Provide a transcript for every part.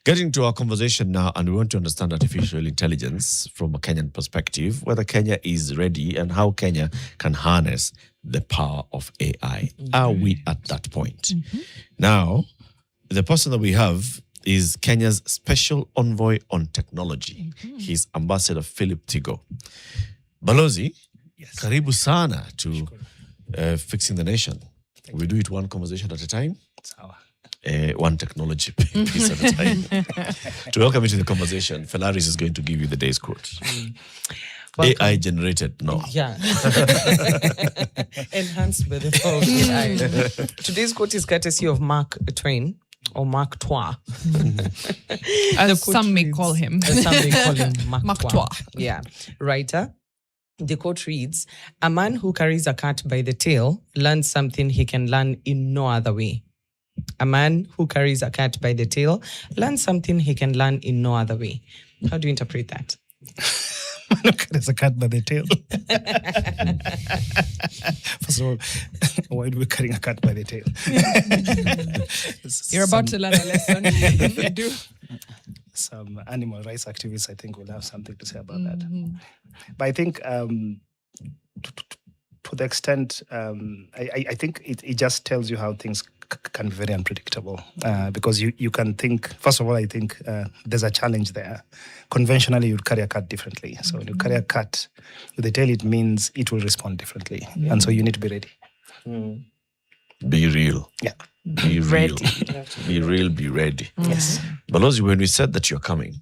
Getting to our conversation now, and we want to understand artificial intelligence from a Kenyan perspective, whether Kenya is ready and how Kenya can harness the power of AI. Are we at that point? Now, the person that we have is Kenya's Special Envoy on Technology. He's Ambassador Philip Thigo. Balozi, karibu sana to Fixing the Nation. We do it one conversation at a time. One technology piece at a time. To welcome you to the conversation, Felaris is going to give you the day's quote. AI generated, no. Yeah. Enhanced by the power of AI. Today's quote is courtesy of Mark Twain, or Mark Twain. As some may call him. Some may call him Mark Twain. Twain. Yeah. Writer. The quote reads, "A man who carries a cat by the tail learns something he can learn in no other way." A man who carries a cat by the tail learns something he can learn in no other way. How do you interpret that? There's a cat by the tail. First of all, why do we carrying a cat by the tail? You're about to learn a lesson. If you do. Some animal rights activists, I think, will have something to say about that. But I think to the extent, I think it just tells you how things can be very unpredictable because you can think, first of all, I think there's a challenge there. Conventionally, you'd carry a cat differently. So when you carry a cat with the tail, it means it will respond differently. And so you need to be ready. Be real. Yeah. Be real. Ready. Be real, be ready. Yes. Balozi, when we said that you're coming,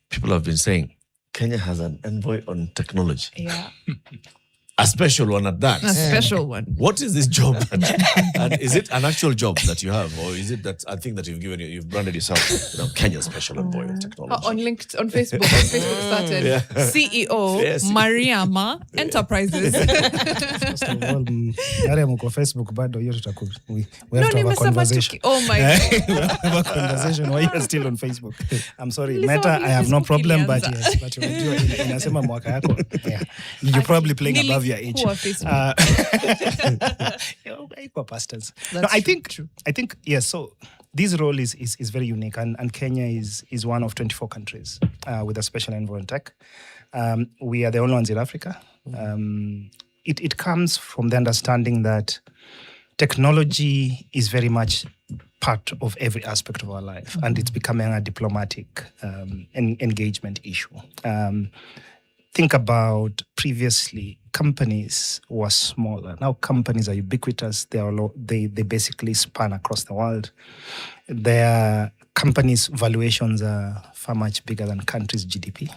people have been saying, Kenya has an envoy on technology. Yeah. A special one at that. A special one. What is this job? And is it an actual job that you have, or is it that I think that you've branded yourself, Kenya's special envoy on technology? On LinkedIn, on Facebook. Facebook started. CEO, Yes. Mariama Enterprises. First of all, Mariam uko Facebook bado hiyo we have to have a conversation. Oh my God. We have to have a conversation why you're still on Facebook. I'm sorry, Nilisema Meta, I have no Facebook problem, but ilianza. yes, but unajua inasema mwaka yako. Yeah. You're probably playing above your age. Kuwa Facebook. Equal pastors. That's No, I true, think true. yes. So this role is very unique, and Kenya is one of 24 countries with a special envoy on tech. We are the only ones in Africa. It comes from the understanding that technology is very much part of every aspect of our life, and it's becoming a diplomatic engagement issue. Think about previously, companies were smaller. Now companies are ubiquitous. They basically span across the world. Their companies' valuations are far much bigger than countries' GDP.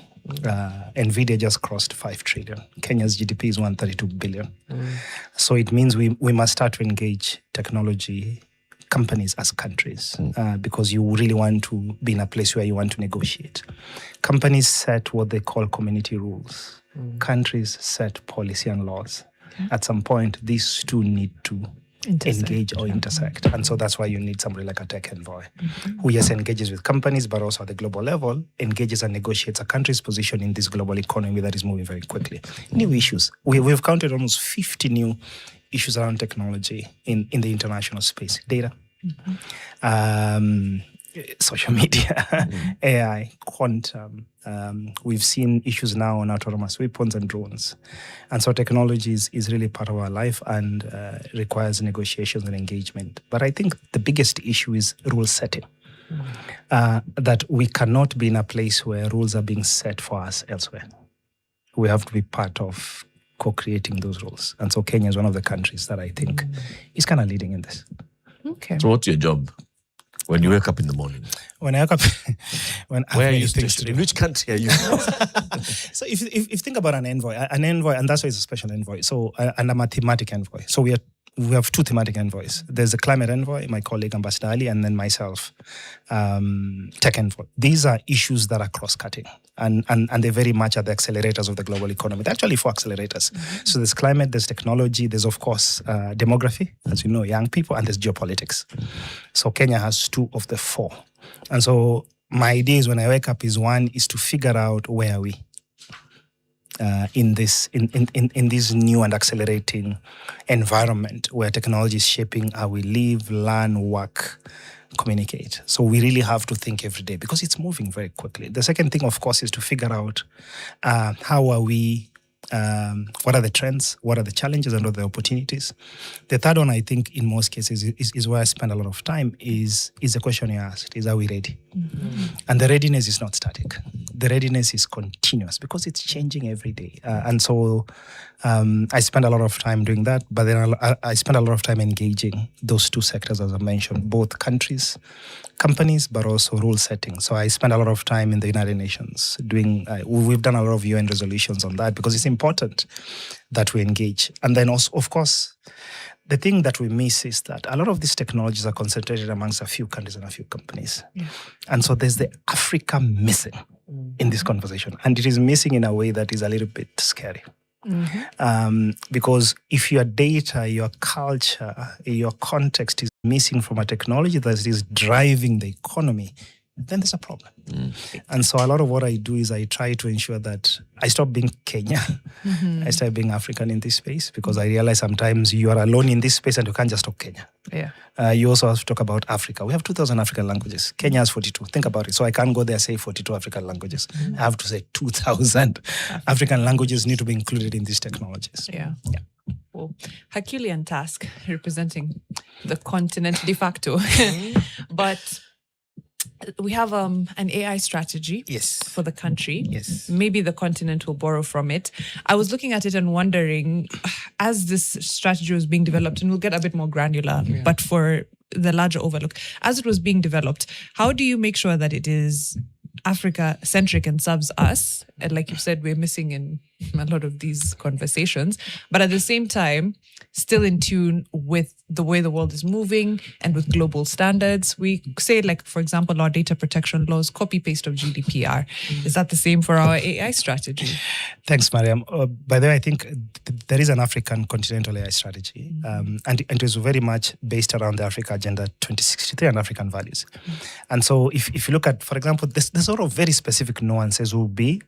NVIDIA just crossed 5 trillion. Kenya's GDP is 132 billion. So it means we must start to engage technology companies as countries because you really want to be in a place where you want to negotiate. Companies set what they call community rules. Countries set policy and laws. At some point, these two need to engage or intersect. And so that's why you need somebody like a tech envoy who, yes, engages with companies, but also at the global level, engages and negotiates a country's position in this global economy that is moving very quickly. New issues. We've counted almost 50 new issues around technology in the international space. Data, social media, AI, quantum. We've seen issues now on autonomous weapons and drones. And so technology is really part of our life and requires negotiations and engagement. But I think the biggest issue is rule setting. That we cannot be in a place where rules are being set for us elsewhere. We have to be part of co-creating those rules. And so Kenya is one of the countries that I think is kind of leading in this. Okay. So what's your job when you wake up in the morning? When I wake up, Where are you stationed? In which country are you? So if you think about an envoy, and that's why it's a special envoy. So and I'm a thematic envoy. So we have 2 thematic envoys. There's a climate envoy, my colleague Ambassador Ali, and then myself, tech envoy. These are issues that are cross-cutting, and they very much are the accelerators of the global economy. They're actually 4 accelerators. So there's climate, there's technology, there's of course demography, as you know, young people, and there's geopolitics. So Kenya has 2 of the 4. And so my idea is when I wake up is, one is to figure out where are we. in this new and accelerating environment where technology is shaping how we live, learn, work, communicate. So we really have to think every day because it's moving very quickly. The second thing, of course, is to figure out how are we. What are the trends? What are the challenges and what are the opportunities? The third one, I think, in most cases, is where I spend a lot of time. Is the question you asked: is are we ready? And the readiness is not static. The readiness is continuous because it's changing every day. And so, I spend a lot of time doing that. But then I spend a lot of time engaging those two sectors, as I mentioned, both countries, companies, but also rule setting. So I spend a lot of time in the United Nations doing. We've done a lot of UN resolutions on that because it's important that we engage. And then also, of course, the thing that we miss is that a lot of these technologies are concentrated amongst a few countries and a few companies. Yeah. And so there's the Africa missing in this conversation. And it is missing in a way that is a little bit scary. Because if your data, your culture, your context is missing from a technology that is driving the economy, then there's a problem. And so a lot of what I do is I try to ensure that I stop being Kenya. I start being African in this space because I realize sometimes you are alone in this space and you can't just talk Kenya. Yeah. You also have to talk about Africa. We have 2,000 African languages. Kenya has 42. Think about it. So I can't go there and say 42 African languages. I have to say 2,000 African languages need to be included in these technologies. Yeah. Well, Herculean task representing the continent de facto. But we have an AI strategy for the country. Yes. Maybe the continent will borrow from it. I was looking at it and wondering, as this strategy was being developed, and we'll get a bit more granular, but for the larger overlook, as it was being developed, how do you make sure that it is Africa-centric and serves us? And like you said, we're missing in a lot of these conversations, but at the same time, still in tune with the way the world is moving and with global standards. We say, like, for example, our data protection laws, copy-paste of GDPR. Is that the same for our AI strategy? Thanks, Mariam. By the way, I think there is an African continental AI strategy, and it is very much based around the Africa Agenda 2063 and African values. And so if you look at, for example, the sort of very specific nuances will be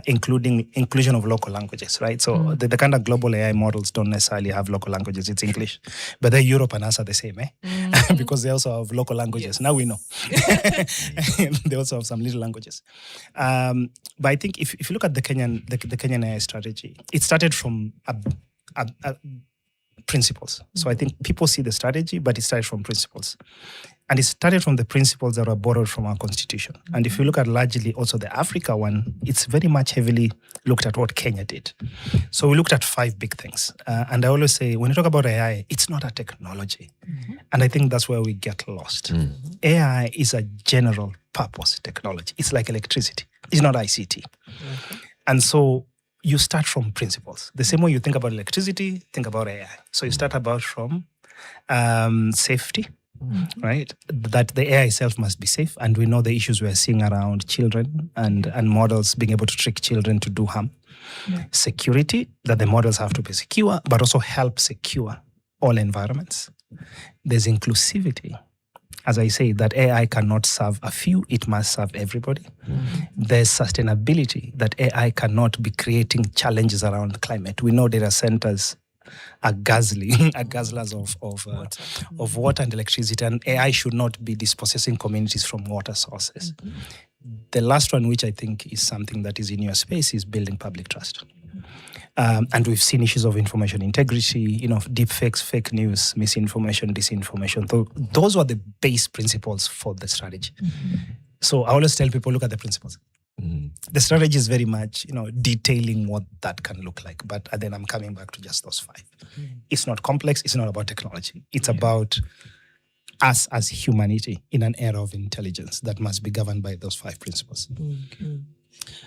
inclusion of local languages, right? So the kind of global AI models don't necessarily have local languages, it's English. But then Europe and us are the same, because they also have local languages. Yes. Now we know. They also have some little languages. But I think if you look at the Kenyan AI strategy, it started from principles. So I think people see the strategy, but it started from principles. And it started from the principles that were borrowed from our constitution. And if you look at largely also the Africa one, it's very much heavily looked at what Kenya did. So we looked at 5 big things. And I always say, when you talk about AI, it's not a technology. And I think that's where we get lost. AI is a general purpose technology. It's like electricity. It's not ICT. And so you start from principles. The same way you think about electricity, think about AI. So you start from safety. Right, that the AI itself must be safe, and we know the issues we are seeing around children and models being able to trick children to do harm. Security, that the models have to be secure, but also help secure all environments. There's inclusivity, as I say, that AI cannot serve a few; it must serve everybody. There's sustainability, that AI cannot be creating challenges around climate. We know data centers are guzzlers of water and electricity, and AI should not be dispossessing communities from water sources. The last one, which I think is something that is in your space, is building public trust. And we've seen issues of information integrity, deep fakes, fake news, misinformation, disinformation. Those were the base principles for the strategy. So I always tell people, look at the principles. The strategy is very much, detailing what that can look like. But then I'm coming back to just those 5. It's not complex. It's not about technology. It's about us as humanity in an era of intelligence that must be governed by those 5 principles.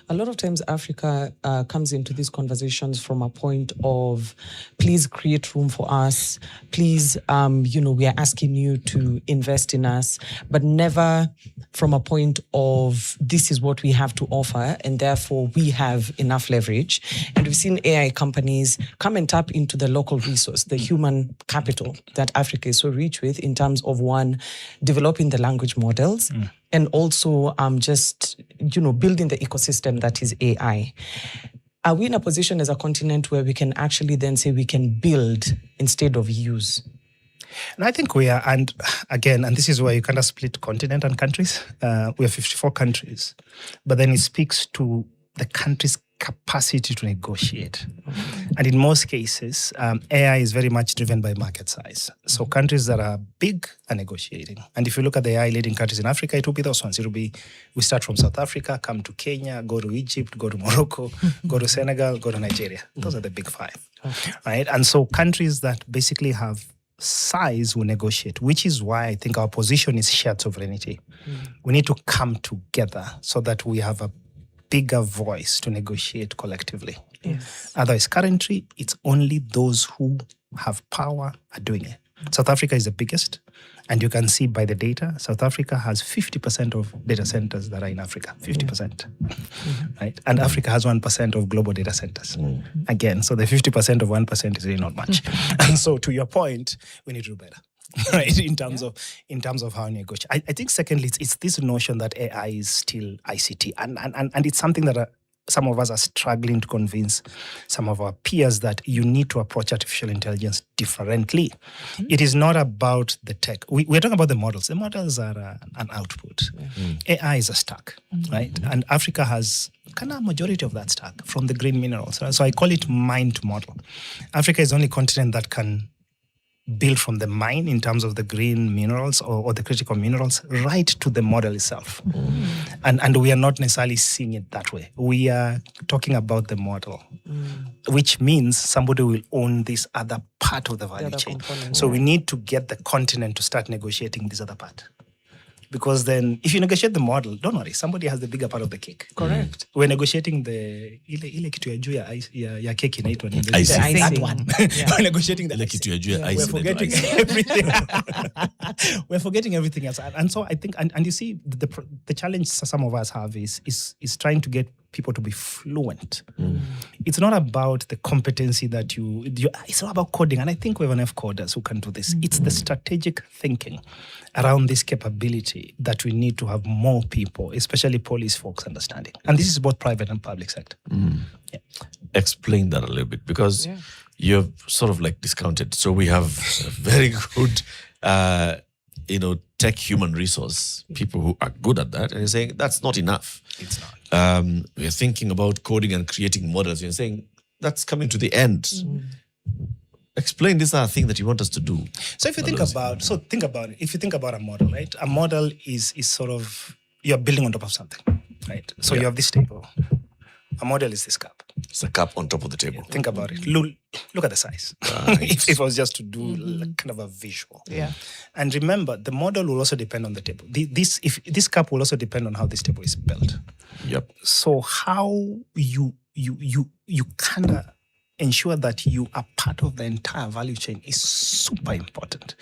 A lot of times Africa comes into these conversations from a point of, please create room for us. Please, we are asking you to invest in us, but never from a point of, this is what we have to offer, and therefore we have enough leverage. And we've seen AI companies come and tap into the local resource, the human capital that Africa is so rich with, in terms of, one, developing the language models, and also just, building the ecosystem that is AI. are we in a position as a continent where we can actually then say we can build instead of use? And I think we are, and again, and this is where you kind of split continent and countries. We have 54 countries, but then it speaks to the country's capacity to negotiate. And in most cases, AI is very much driven by market size. So countries that are big are negotiating. And if you look at the AI leading countries in Africa, it will be those ones. It will be, we start from South Africa, come to Kenya, go to Egypt, go to Morocco, go to Senegal, go to Nigeria. Those are the big five, right? And so countries that basically have size will negotiate, which is why I think our position is shared sovereignty. We need to come together so that we have a bigger voice to negotiate collectively. Yes. Otherwise, currently, it's only those who have power are doing it. South Africa is the biggest, and you can see by the data, South Africa has 50% of data centers that are in Africa, 50%, right? And Africa has 1% of global data centers. Again, so the 50% of 1% is really not much. And so to your point, we need to do better. Right, in terms of how we negotiate. I think secondly, it's this notion that AI is still ICT, and it's something that some of us are struggling to convince some of our peers that you need to approach artificial intelligence differently. It is not about the tech. We're talking about the models. The models are an output. AI is a stack, right? And Africa has kind of a majority of that stack from the green minerals. Right? So I call it mine to model. Africa is the only continent that can build from the mine in terms of the green minerals or the critical minerals right to the model itself. And we are not necessarily seeing it that way. We are talking about the model, which means somebody will own this other part of the value chain. So we need to get the continent to start negotiating this other part. Because then, if you negotiate the model, don't worry, somebody has the bigger part of the cake. Correct. We're negotiating the ile kitu ya juu ya cake inaitwa nini? Icing. That one. We're negotiating the Ile icing. kitu ya juu ya We're icing forgetting inaitwa everything. We're forgetting everything else. And so I think, and you see, the challenge some of us have is trying to get people to be fluent. It's not about the competency that it's not about coding. And I think we have enough coders who can do this. It's the strategic thinking around this capability that we need to have more people, especially police folks, understanding. And this is both private and public sector. Yeah. Explain that a little bit, because you've sort of like discounted. So we have a very good, tech human resource, people who are good at that. And you're saying that's not enough. It's not. We're thinking about coding and creating models. You're saying that's coming to the end. Explain this other thing that you want us to do. So if you think about it. If you think about a model, right? A model is sort of, you're building on top of something, right? So you have this table. A model is this cup. It's a cup on top of the table. Think about it. Look at the size. if it was just to do kind of a visual. Yeah. And remember, the model will also depend on the table. This cup will also depend on how this table is built. Yep. So how you kind of ensure that you are part of the entire value chain is super important.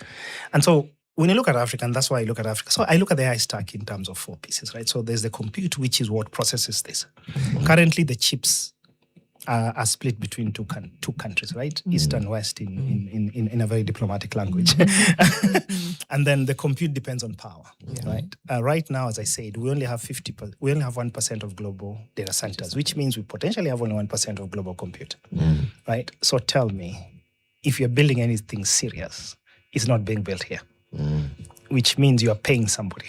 And so when you look at Africa, and that's why I look at Africa, so I look at the AI stack in terms of 4 pieces, right? So there's the compute, which is what processes this. Currently, the chips are split between two countries, right? East and West in a very diplomatic language. And then the compute depends on power, right? Right now, as I said, we only have 1% of global data centers, which means we potentially have only 1% of global compute, right? So tell me, if you're building anything serious, it's not being built here. Which means you are paying somebody.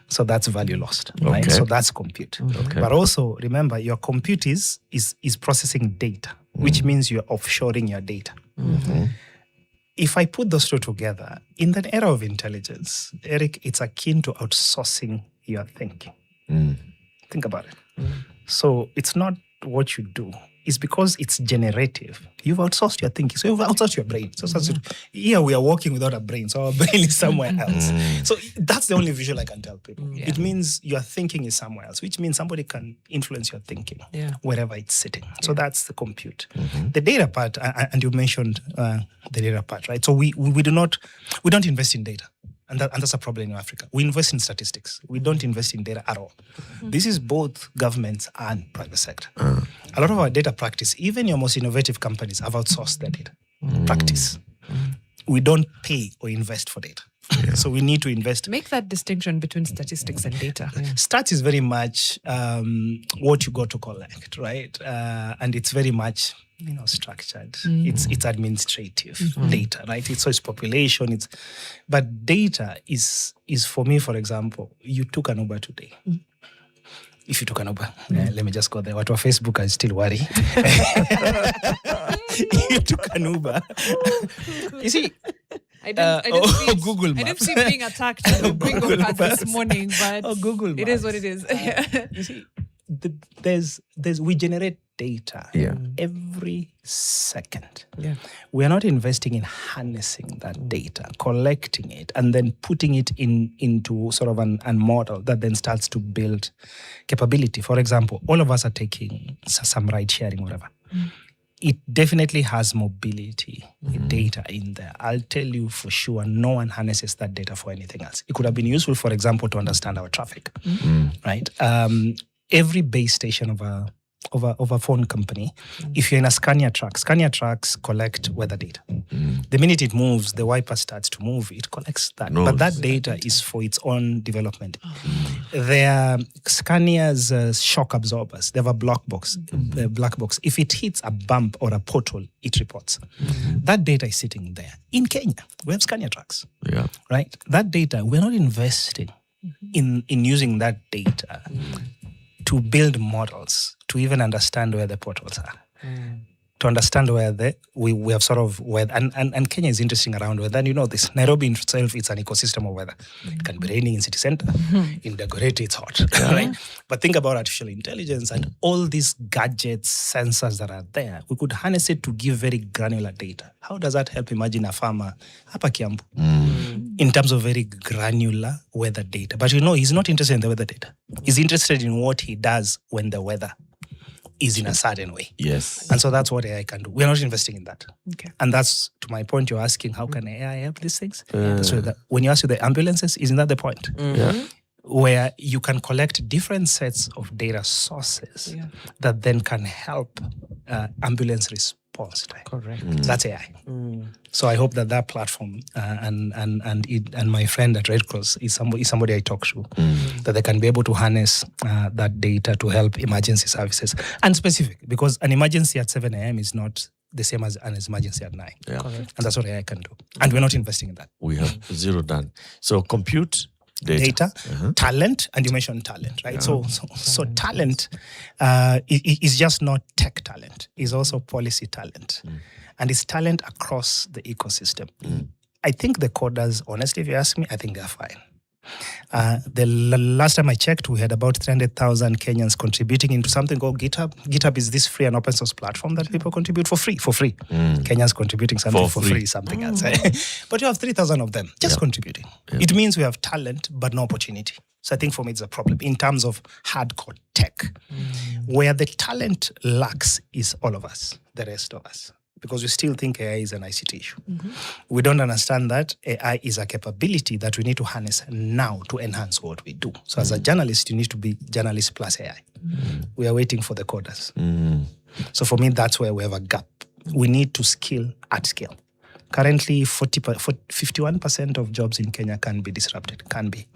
So that's value lost, right? So that's compute. But also remember, your compute is processing data, which means you're offshoring your data. If I put those two together, in the era of intelligence, Eric, it's akin to outsourcing your thinking. Think about it. So it's not what you do. It's because it's generative. You've outsourced your thinking. So you've outsourced your brain. So here we are walking without a brain. So our brain is somewhere else. So that's the only visual I can tell people. It means your thinking is somewhere else, which means somebody can influence your thinking wherever it's sitting. So that's the compute. The data part, and you mentioned the data part, right? So we don't invest in data. And that's a problem in Africa. We invest in statistics. We don't invest in data at all. This is both governments and private sector. A lot of our data practice, even your most innovative companies, have outsourced their data practice. We don't pay or invest for data. So we need to invest. Make that distinction between statistics and data. Stats is very much what you got to collect, right? And it's very much structured. It's administrative data, right? So it's population. But data is for me, for example, you took an Uber today. If you took an Uber, let me just go there. What our Facebook I still worry. You took an Uber. You see. I didn't see Google I didn't Maps. see being attacked on the bingo cards this morning, but Google it is what it is. You see, we generate data every second. Yeah. We are not investing in harnessing that data, collecting it, and then putting it into sort of a model that then starts to build capability. For example, all of us are taking some ride sharing, whatever. It definitely has mobility data in there. I'll tell you for sure, no one harnesses that data for anything else. It could have been useful, for example, to understand our traffic, right? Every base station of a phone company, if you're in a Scania trucks collect weather data. The minute it moves, the wiper starts to move, it collects that. But that data is for its own development. They are Scania's shock absorbers. They have a black box. If it hits a bump or a pothole, it reports. That data is sitting there. In Kenya, we have Scania trucks, right? That data, we're not investing in using that data to build models, to even understand where the potholes are, to understand where we have sort of weather. And Kenya is interesting around weather. And you know this, Nairobi in itself, it's an ecosystem of weather. It can be raining in city center. In Dagoretti, it's hot, right? But think about artificial intelligence and all these gadgets, sensors that are there. We could harness it to give very granular data. How does that help? Imagine a farmer, hapa Kiambu, in terms of very granular weather data. But he's not interested in the weather data. He's interested in what he does when the weather is in a certain way. Yes. And so that's what AI can do. We're not investing in that. Okay. And that's, to my point, you're asking, how can AI help these things? So that when you ask you the ambulances, isn't that the point? Where you can collect different sets of data sources that then can help ambulance response time. Correct. That's AI. So I hope that platform and my friend at Red Cross is somebody I talk to, that they can be able to harness that data to help emergency services. And specific, because an emergency at 7 a.m. is not the same as an emergency at 9. Yeah. And that's what AI can do. And we're not investing in that. We have zero done. So compute, data, talent, and you mentioned talent, right? So talent is just not tech talent; it's also policy talent, and it's talent across the ecosystem. I think the coders, honestly, if you ask me, I think they're fine. The last time I checked, we had about 300,000 Kenyans contributing into something called GitHub. GitHub is this free and open source platform that people contribute for free. Kenyans contributing something for free, something else. But you have 3,000 of them just contributing. It means we have talent, but no opportunity. So I think for me, it's a problem in terms of hardcore tech. Where the talent lacks is all of us, the rest of us. Because we still think AI is an ICT issue. We don't understand that AI is a capability that we need to harness now to enhance what we do. So as a journalist, you need to be journalist plus AI. We are waiting for the coders. So for me, that's where we have a gap. We need to skill at scale. Currently, 51% of jobs in Kenya can be disrupted. Can be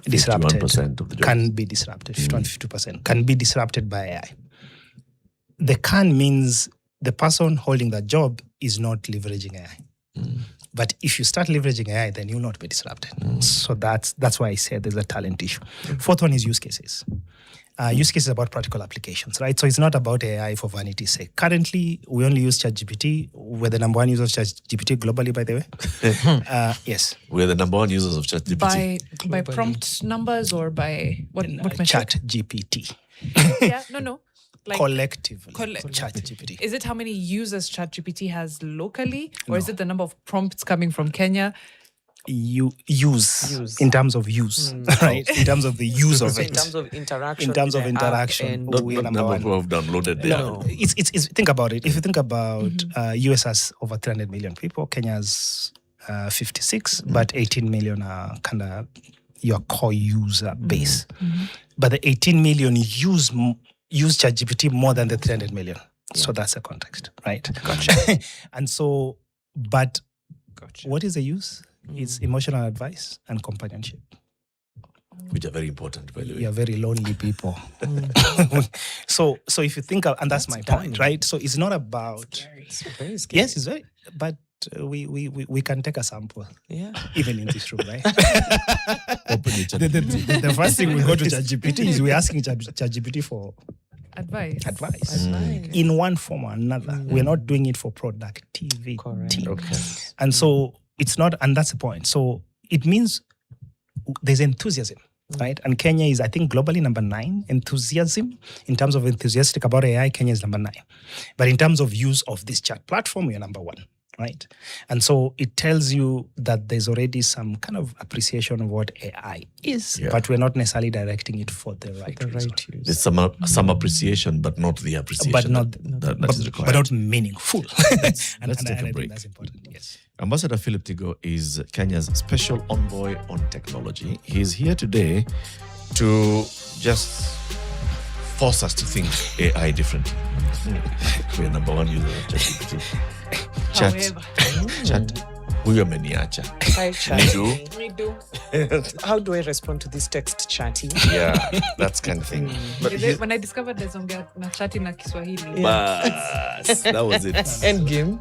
disrupted. 51% of the jobs. Can be disrupted. 50% can be disrupted by AI. The can means the person holding that job is not leveraging AI. But if you start leveraging AI, then you'll not be disrupted. So that's why I said there's a talent issue. Fourth one is use cases. Use cases about practical applications, right? So it's not about AI for vanity's sake. Currently, we only use ChatGPT. We're the number one user of ChatGPT globally, by the way. Yes. We're the number one users of ChatGPT. By prompt numbers or by what metric? ChatGPT. Yeah, no. Like collectively, ChatGPT. Is it how many users ChatGPT has locally, or is it the number of prompts coming from Kenya? Use in terms of use, right? In terms of the use of it. In terms of interaction. Not number of people have downloaded the app. It's think about it. If you think about US has over 300 million people, Kenya's 56, but 18 million are kind of your core user base. But the 18 million use ChatGPT more than the 300 million. So that's the context, right? Gotcha. And so, but what is the use? It's emotional advice and companionship. Which are very important, by the way. We are very lonely people. So if you think, and that's my point, right? So it's not about. It's very scary. Yes, it's very. But we can take a sample, Yeah. even in this room, right? Open your chat. The first thing we go to ChatGPT is we're asking ChatGPT for Advice. advice. In one form or another. We're not doing it for productivity. Correct. Okay. And so it's not, and that's the point. So it means there's enthusiasm, right? And Kenya is, I think, globally number 9. Enthusiasm, in terms of enthusiastic about AI, Kenya is number 9. But in terms of use of this chat platform, we are number 1, right? And so it tells you that there's already some kind of appreciation of what AI is, but we're not necessarily directing it for the right reason. use. There's some appreciation, but not the appreciation. But not, that is required. but not meaningful. Let's take a I think break. that's important, yes. Ambassador Philip Thigo is Kenya's special envoy on technology. He's here today to just force us to think AI differently. We're number 1 user of ChatGPT. Chat. Huyo ameniacha. Hi, Me Chatty. too. Me do. How do I respond to this text, Chatty? Yeah, that's kind of thing. But When I discovered there's na chati na Kiswahili. Bas, that was it. Endgame.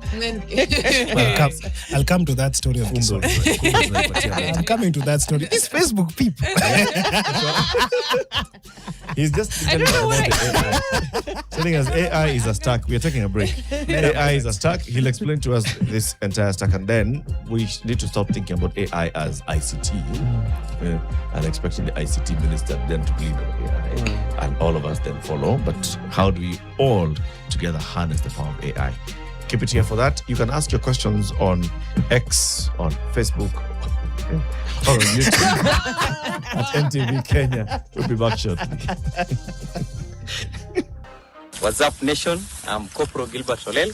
I'll come to that story of Kiswahili. I'm coming to that story. These Facebook people. He's just telling us about the AI. Telling us AI is a stack. We are taking a break. AI is a stack. He'll explain to us this entire stack, and then we need to stop thinking about AI as ICT and expecting the ICT minister then to lead on AI and all of us then follow. But how do we all together harness the power of AI? Keep it here for that. You can ask your questions on X, on Facebook, or on YouTube at NTV Kenya. We'll be back shortly. What's up, nation? I'm Corporal Gilbert Solel.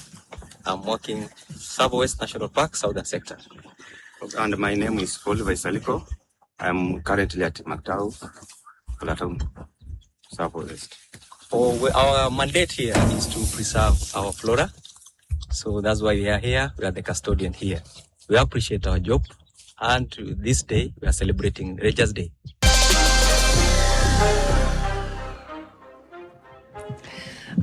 I'm working Southwest National Park, Southern Sector. And my name is Oliver Saliko. I'm currently at Mactau, Plateau, Southwest. Our mandate here is to preserve our flora. So that's why we are here. We are the custodian here. We appreciate our job. And this day, we are celebrating Rangers Day.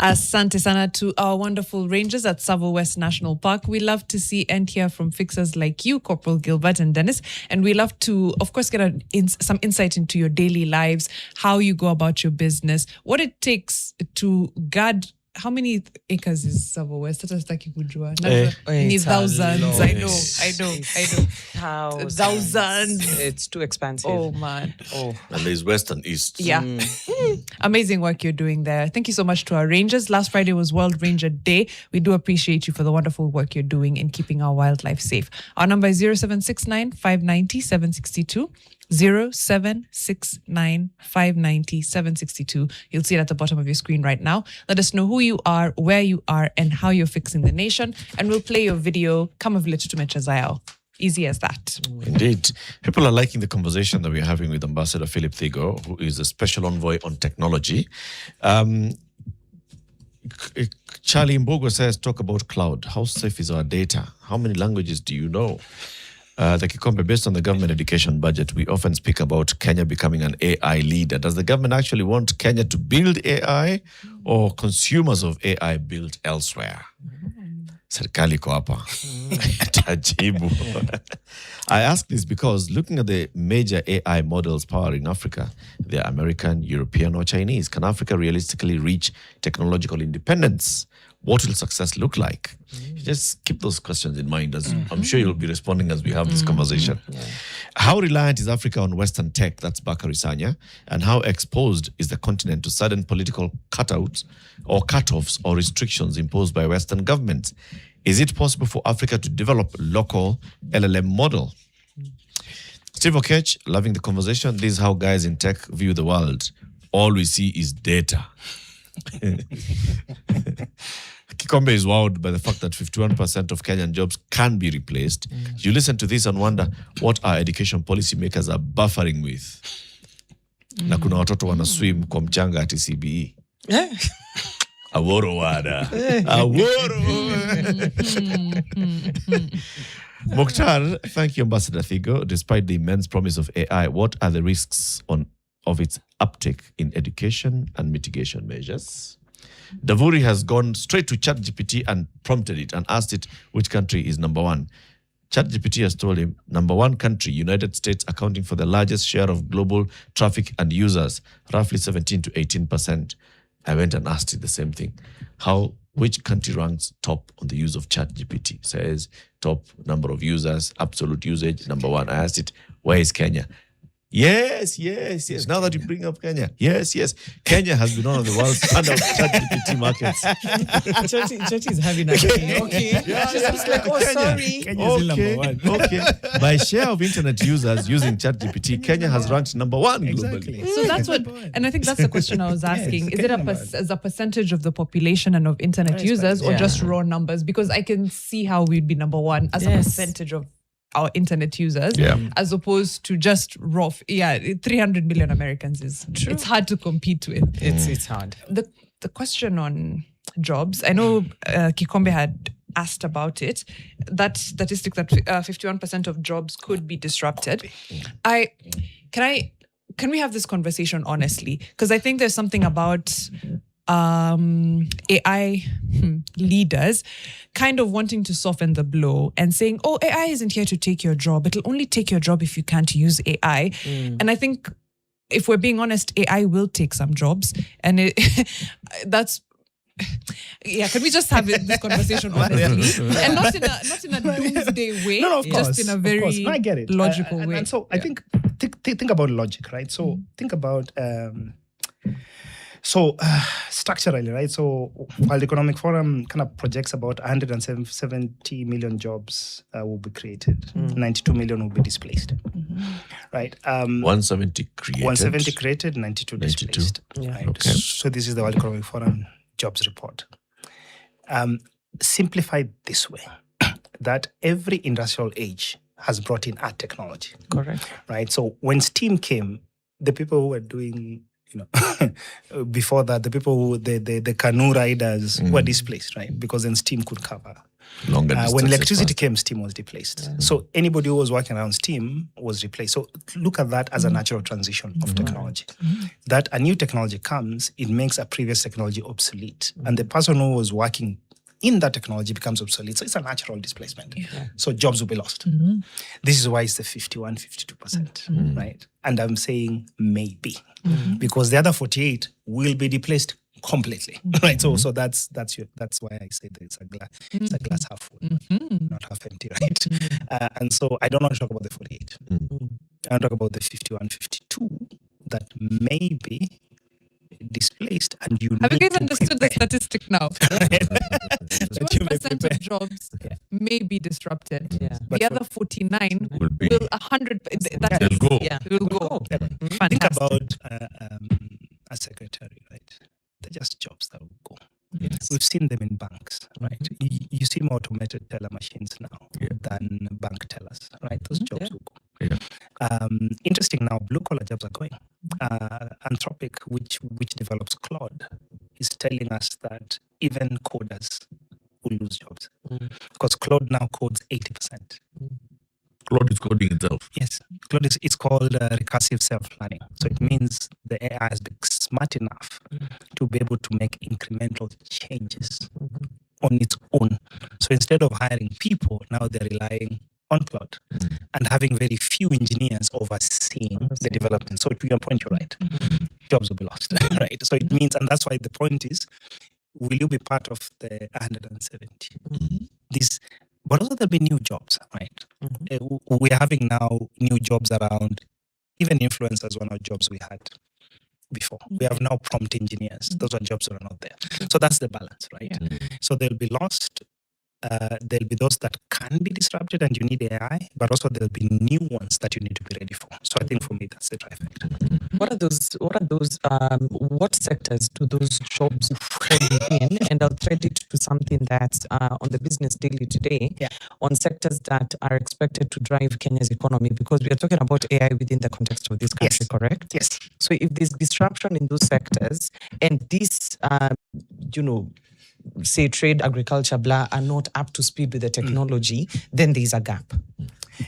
Asante sana to our wonderful rangers at Savo West National Park. We love to see and hear from fixers like you, Corporal Gilbert and Dennis. And we love to, of course, get some insight into your daily lives, how you go about your business, what it takes to guard. How many acres is Savo West? Ni It's a thousands. lot. I know. Thousands. It's too expensive. Oh, man. Oh. And there's West and East. Yeah. Amazing work you're doing there. Thank you so much to our Rangers. Last Friday was World Ranger Day. We do appreciate you for the wonderful work you're doing in keeping our wildlife safe. Our number is 0769 590 762. 0769 590 762. You'll see it at the bottom of your screen right now. Let us know who you are, where you are, and how you're fixing the nation. And we'll play your video, Kama Vile Tutumecha Zao. Easy as that. Indeed. People are liking the conversation that we're having with Ambassador Philip Thigo, who is a special envoy on technology. Charlie Mbogo says, talk about cloud. How safe is our data? How many languages do you know? The Kikombe, based on the government education budget, we often speak about Kenya becoming an AI leader. Does the government actually want Kenya to build AI or consumers of AI built elsewhere? Serikali iko hapa. Tajibu. I ask this because looking at the major AI models powering Africa, they're American, European, or Chinese. Can Africa realistically reach technological independence? What will success look like? Just keep those questions in mind, as I'm sure you'll be responding as we have this conversation. How reliant is Africa on Western tech? That's Bakari Sanya. And how exposed is the continent to sudden political cutouts or cutoffs or restrictions imposed by Western governments? Is it possible for Africa to develop local LLM model? Steve Okech, loving the conversation. This is how guys in tech view the world. All we see is data. Kikombe is wowed by the fact that 51% of Kenyan jobs can be replaced. You listen to this and wonder what our education policy makers are buffering with. Na kuna watoto wana swim kwa mchanga ati CBE. Aworo wada. Aworo. Mokhtar, thank you, Ambassador Thigo. Despite the immense promise of AI, what are the risks of its uptake in education and mitigation measures? Davuri has gone straight to ChatGPT and prompted it and asked it which country is number one. ChatGPT has told him, number one country, United States, accounting for the largest share of global traffic and users, roughly 17 to 18%. I went and asked it the same thing. Which country ranks top on the use of ChatGPT? Says top number of users, absolute usage, number one. I asked it, where is Kenya? Yes. Now that you bring up Kenya, yes. Kenya has been one of the world's standout ChatGPT markets. Choti is having a okay. She's just like, oh, sorry. Kenya is number one. Okay. By share of internet users using ChatGPT, Kenya has ranked number one globally. So that's what, and I think that's the question I was asking. Is it as a percentage of the population and of internet users, or just raw numbers? Because I can see how we'd be number one as a percentage of our internet users, as opposed to just raw. 300 million Americans is true. It's hard to compete with. It's hard. The question on jobs, I know Kikombe had asked about it. That statistic that 51% of jobs could be disrupted. Can we have this conversation honestly? Because I think there's something about AI leaders kind of wanting to soften the blow and saying, oh, AI isn't here to take your job. It'll only take your job if you can't use AI. And I think if we're being honest, AI will take some jobs. And that's... can we just have this conversation honestly? And not in a doomsday way, No, of course, just in a very I get it. logical way. And so I think about logic, right? So think about structurally, right? So while the Economic Forum kind of projects about 170 million jobs will be created, 92 million will be displaced, right? 170 created. 170 created, 92 displaced. Right? Okay. So this is the World Economic Forum jobs report. Simplified this way, that every industrial age has brought in art technology. Correct. Right? So when steam came, the people who were doing, before that, the people who, the canoe riders were displaced, right? Because then steam could cover. Longer When electricity distances came, steam was displaced. So anybody who was working around steam was replaced. So look at that as a natural transition of technology. That a new technology comes, it makes a previous technology obsolete. And the person who was working in that technology becomes obsolete. So it's a natural displacement. So jobs will be lost. This is why it's the 51, 52%, right? And I'm saying maybe, because the other 48 will be displaced completely, right? So that's why I say that it's a glass half full, not half empty, right? And so I don't want to talk about the 48. I want to talk about the 51, 52 that may be displaced, and you have you need guys to understood the prepare. statistic now? 51% of jobs may be disrupted. But The other 49 will be. will 100. That They'll is, go. will go. Think Fantastic. about a secretary, right? They're just jobs that will go. We've seen them in banks, right? You see more automated teller machines now than bank tellers, right? Those jobs will go. Interesting now, blue collar jobs are going. Anthropic, which develops Claude, is telling us that even coders will lose jobs because Claude now codes 80%. Claude is coding itself. Yes, Claude it's called recursive self-learning. So it means the AI has been smart enough to be able to make incremental changes on its own. So instead of hiring people, now they're relying on Claude and having very few engineers overseeing the development. So to your point, you're right. Jobs will be lost, right? So it means, and that's why the point is, will you be part of the 170? But also there'll be new jobs, right? We're having now new jobs around, even influencers were not jobs we had before. We have now prompt engineers. Those are jobs that are not there. So that's the balance, right? So they'll be lost. There'll be those that can be disrupted and you need AI, but also there'll be new ones that you need to be ready for. So I think for me, that's the trifecta. What sectors do those jobs fall within? And I'll thread it to something that's on the Business Daily today on sectors that are expected to drive Kenya's economy, because we are talking about AI within the context of this country, correct? Yes. So if there's disruption in those sectors and this say trade, agriculture, blah, are not up to speed with the technology, then there's a gap.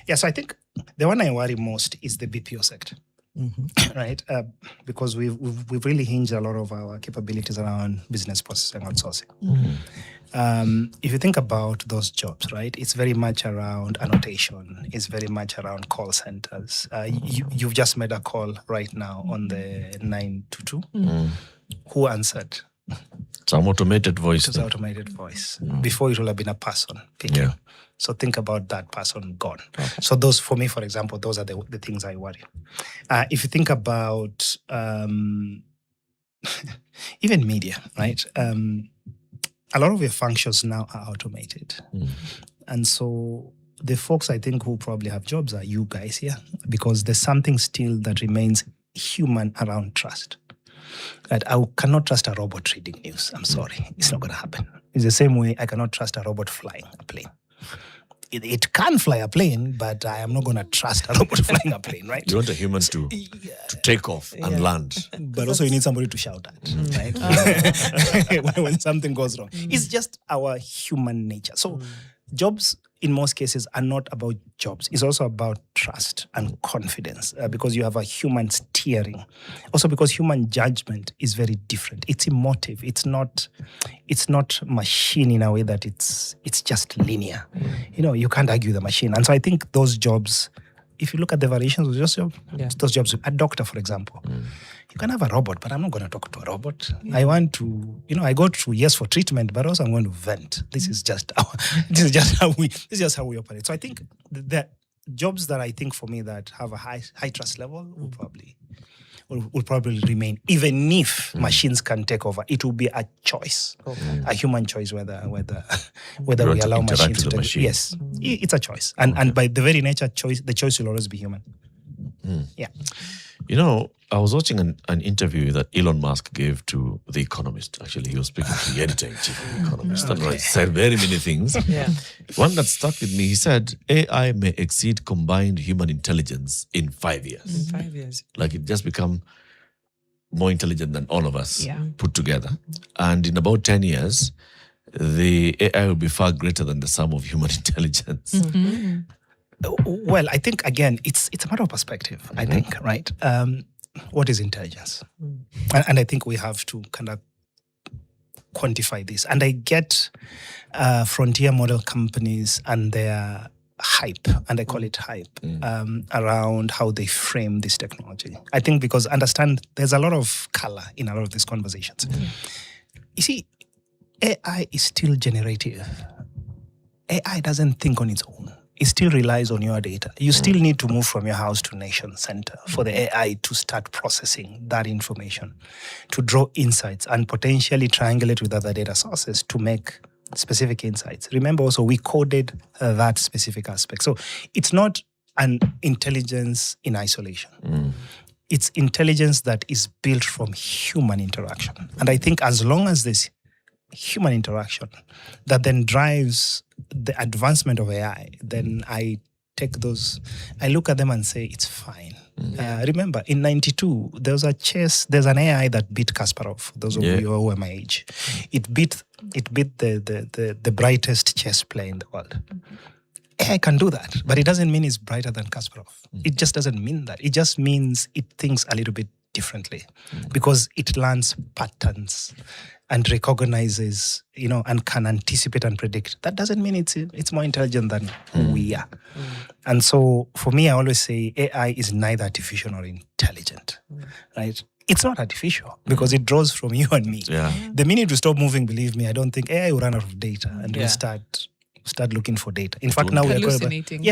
Yeah, so I think the one I worry most is the BPO sector, right? Because we've really hinged a lot of our capabilities around business processing outsourcing. If you think about those jobs, right, it's very much around annotation. It's very much around call centers. You've just made a call right now on the 922. Who answered? Some automated voice. It was automated voice. Before it would have been a person picking. Yeah. So think about that person gone. So those, for me, for example, those are the things I worry. If you think about even media, right? A lot of your functions now are automated. And so the folks I think who probably have jobs are you guys here, because there's something still that remains human around trust. Right? I cannot trust a robot reading news. I'm sorry. It's not going to happen. It's the same way I cannot trust a robot flying a plane. It can fly a plane, but I am not going to trust a robot flying a plane, right? You want a human to take off and land. But also you need somebody to shout at, right? When something goes wrong. It's just our human nature. So jobs, in most cases, are not about jobs. It's also about trust and confidence because you have a human steering. Also because human judgment is very different. It's emotive. It's not machine in a way that it's just linear. You can't argue the machine. And so I think those jobs, if you look at the variations of those jobs, a doctor, for example, you can have a robot, but I'm not going to talk to a robot. I want to, I go through for treatment, but also I'm going to vent. This is just how we operate. So I think the jobs that I think for me that have a high trust level will probably remain, even if machines can take over. It will be a choice, a human choice, whether we allow machines to take over. Yes, it's a choice, and by the very nature, the choice will always be human. Yeah. I was watching an interview that Elon Musk gave to The Economist. Actually, he was speaking to the editor-in-chief of The Economist. And he said very many things. One that stuck with me, he said, AI may exceed combined human intelligence in 5 years. In 5 years. Like it just become more intelligent than all of us put together. And in about 10 years, the AI will be far greater than the sum of human intelligence. Well, I think, again, it's a matter of perspective, I think, right? What is intelligence? And I think we have to kind of quantify this. And I get frontier model companies and their hype, and I call it hype, around how they frame this technology. I think because, understand, there's a lot of color in a lot of these conversations. You see, AI is still generative. AI doesn't think on its own. It still relies on your data. You still need to move from your house to nation center for the AI to start processing that information, to draw insights and potentially triangulate with other data sources to make specific insights. Remember also, we coded that specific aspect. So it's not an intelligence in isolation. It's intelligence that is built from human interaction. And I think as long as there's human interaction that then drives the advancement of AI, then I look at them and say, it's fine. Remember, in 92, there's an AI that beat Kasparov, those of you who are my age. It beat the brightest chess player in the world. AI can do that, but it doesn't mean it's brighter than Kasparov. It just doesn't mean that. It just means it thinks a little bit differently because it learns patterns and recognizes, and can anticipate and predict. That doesn't mean it's more intelligent than we are. And so for me, I always say AI is neither artificial nor intelligent, right? It's not artificial because it draws from you and me. The minute we stop moving, believe me, I don't think AI will run out of data and we'll start looking for data. In fact, now we're hallucinating.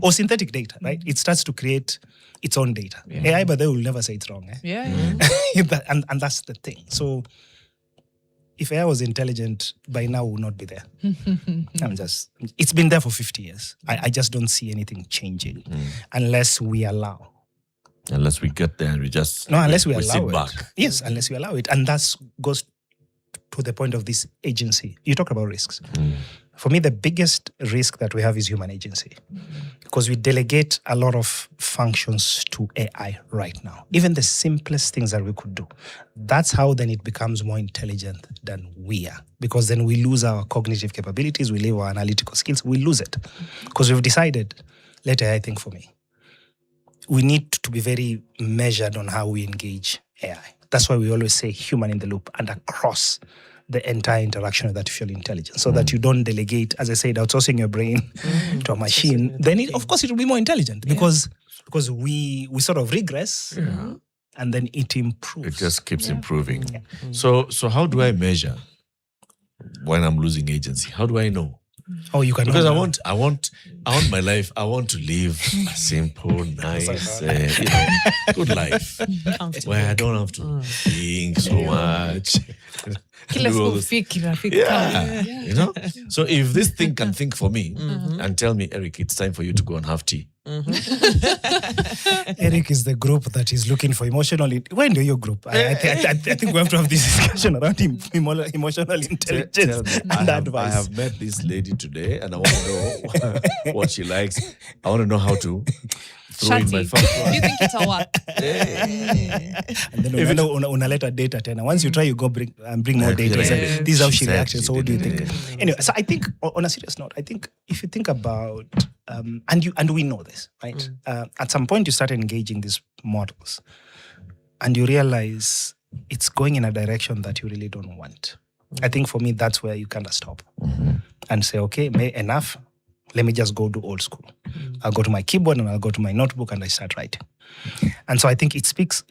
Or synthetic data, right? It starts to create its own data. AI, but they will never say it's wrong. And that's the thing. So if AI was intelligent, by now we would not be there. It's been there for 50 years. I just don't see anything changing unless we allow. Unless we get there and we just... No, unless we allow sit it. back. Yes, unless we allow it. And that goes to the point of this agency. You talk about risks. For me, the biggest risk that we have is human agency, because we delegate a lot of functions to AI right now. Even the simplest things that we could do. That's how then it becomes more intelligent than we are, because then we lose our cognitive capabilities, we lose our analytical skills, we lose it. Because we've decided, let AI think for me. We need to be very measured on how we engage AI. That's why we always say human in the loop and across the entire interaction with artificial intelligence, so that you don't delegate, as I said, outsourcing your brain to a machine. Then, of course, it will be more intelligent because we sort of regress and then it improves. It just keeps improving. Yeah. So how do I measure when I'm losing agency? How do I know? Oh, you can. Because I want my life. I want to live a simple, nice, good life where I don't have to think so much. So if this thing can think for me and tell me, Eric, it's time for you to go and have tea. Eric is the group that is looking for emotional. When do your group? I think we have to have this discussion around emotional intelligence and advice. I have met this lady today, and I want to know what she likes. I want to know how to throw in my first one. Do you think it'll work? And then unaleta data tena. Once you try, you go bring more data. Yes. This is how she said reacted. So what do you did think? it. Anyway, so I think on a serious note, I think if you think about and we know this, right? At some point, you start engaging these models, and you realize it's going in a direction that you really don't want. I think for me, that's where you kind of stop and say, okay, enough. Let me just go do old school. I'll go to my keyboard and I'll go to my notebook and I start writing. And so I think it speaks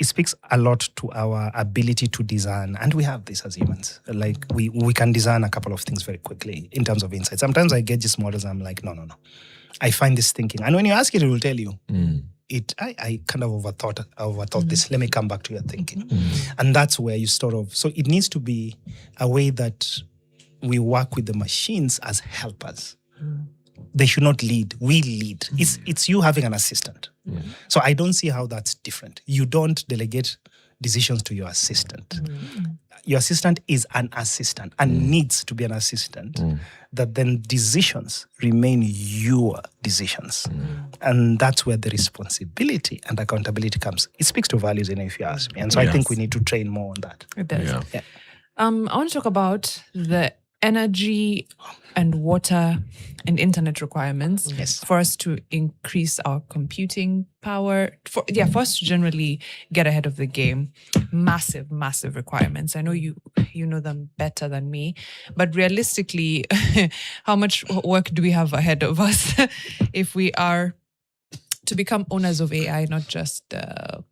a lot to our ability to design. And we have this as humans. Like we can design a couple of things very quickly in terms of insight. Sometimes I get these models and I'm like, no. I find this thinking. And when you ask it will tell you. I kind of overthought this. Let me come back to your thinking. And that's where you so it needs to be a way that we work with the machines as helpers. They should not lead. We lead. It's you having an assistant. So I don't see how that's different. You don't delegate decisions to your assistant. Your assistant is an assistant and needs to be an assistant. That then decisions remain your decisions. And that's where the responsibility and accountability comes. It speaks to values, if you ask me. And so I think we need to train more on that. It does. Yeah. I want to talk about the energy and water and internet requirements for us to increase our computing power, for us to generally get ahead of the game. Massive requirements. I know you know them better than me, but realistically, how much work do we have ahead of us if we are to become owners of AI, not just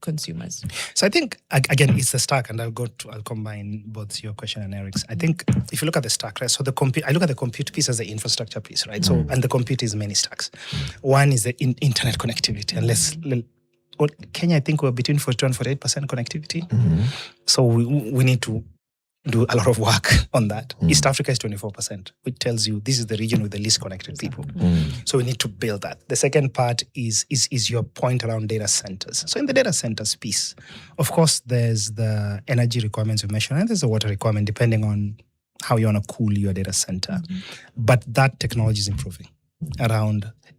consumers? So I think, again, it's the stack, and I'll combine both your question and Eric's. I think if you look at the stack, right, so I look at the compute piece as the infrastructure piece, right? So, and the compute is many stacks. One is the internet connectivity, and Kenya, I think we're between 42 and 48% connectivity. So we need to do a lot of work on that. East Africa is 24%, which tells you this is the region with the least connected people. So we need to build that. The second part is your point around data centers. So in the data centers piece, of course, there's the energy requirements you mentioned, and there's the water requirement, depending on how you want to cool your data center. But that technology is improving.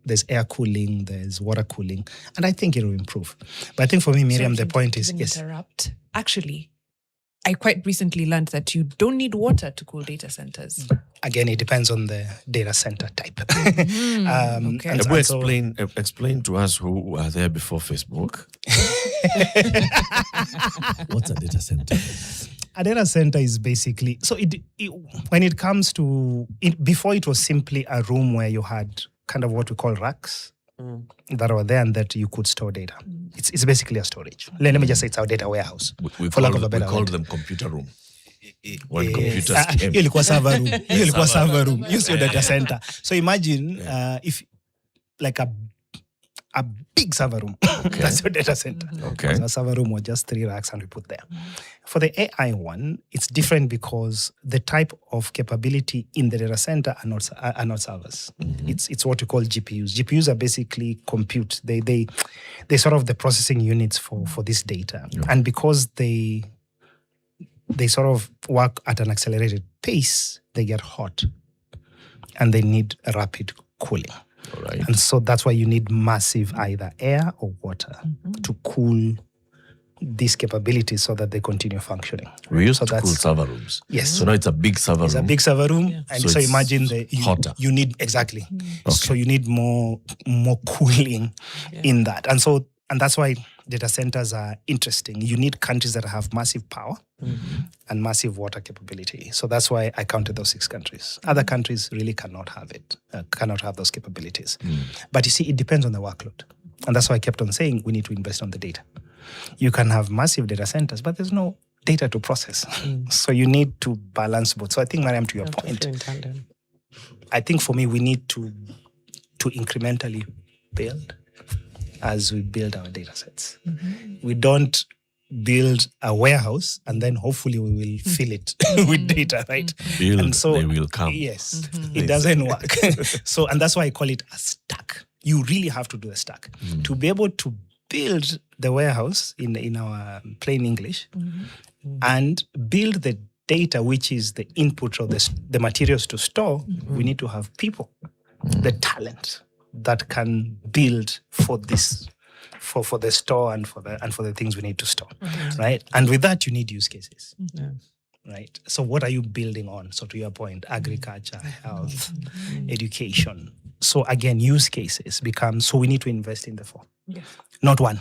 There's air cooling, there's water cooling, and I think it will improve. But I think for me, Miriam, the point is, interrupt. Actually, I quite recently learned that you don't need water to cool data centers. Again, it depends on the data center type. Okay. Explain to us who were there before Facebook. What's a data center? A data center is basically, so when it comes to, before it was simply a room where you had kind of what we call racks that were there and that you could store data. It's basically a storage. Let me just say it's our data warehouse. We called them computer room. When computers came. Hiyo ilikuwa server room. Use your data center. So imagine if like a big server room. That's your data center. Okay. So a server room was just 3 racks and we put there. For the AI one, it's different because the type of capability in the data center are not servers. It's what we call GPUs. GPUs are basically compute. They sort of the processing units for this data. Yeah. And because they sort of work at an accelerated pace, they get hot. and they need rapid cooling. All right. And so that's why you need massive either air or water to cool these capabilities so that they continue functioning. We used So to cool that's- server rooms. Yes. So now it's a big server It's room. a big server room, and So so it's imagine hotter. you need exactly. So you need more cooling in that, and that's why data centers are interesting. You need countries that have massive power and massive water capability. So that's why I counted those 6 countries. Other countries really cannot have it, cannot have those capabilities. But you see, it depends on the workload, and that's why I kept on saying we need to invest on the data. You can have massive data centers, but there's no data to process. So you need to balance both. So I think, Mariam, to your point, I think for me, we need to incrementally build as we build our data sets. We don't build a warehouse and then hopefully we will fill it with data, right? Build, And so they will come. Yes, it doesn't work. So, and that's why I call it a stack. You really have to do a stack to be able to build the warehouse in our plain English and build the data, which is the input or the materials to store. We need to have people, the talent that can build for this, for the store and for the things we need to store, right? And with that, you need use cases. Right. So what are you building on? So to your point, agriculture, health, education. So again, use cases become, so we need to invest in the 4, not one.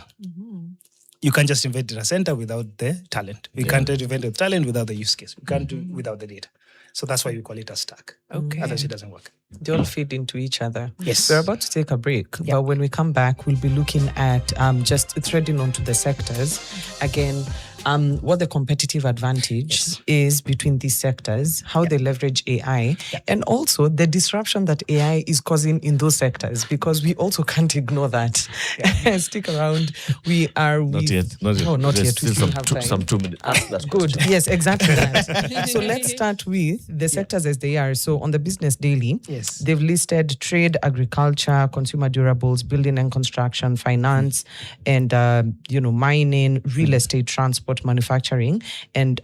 You can't just invent data center without the talent. We can't invent the talent without the use case. We can't do without the data. So that's why we call it a stack. Okay. Otherwise it doesn't work. They all feed into each other. Yes. We're about to take a break, but when we come back, we'll be looking at just threading onto the sectors. Again, what the competitive advantage is between these sectors, how they leverage AI, and also the disruption that AI is causing in those sectors, because we also can't ignore that. Stick around. We are... Not yet. Not yet. Oh, not There's yet. We still still have time. some 2 minutes. Ask that Good. question. Yes, exactly that. So let's start with the sectors as they are. So on the Business Daily, they've listed trade, agriculture, consumer durables, building and construction, finance, and mining, real estate, transport, manufacturing, and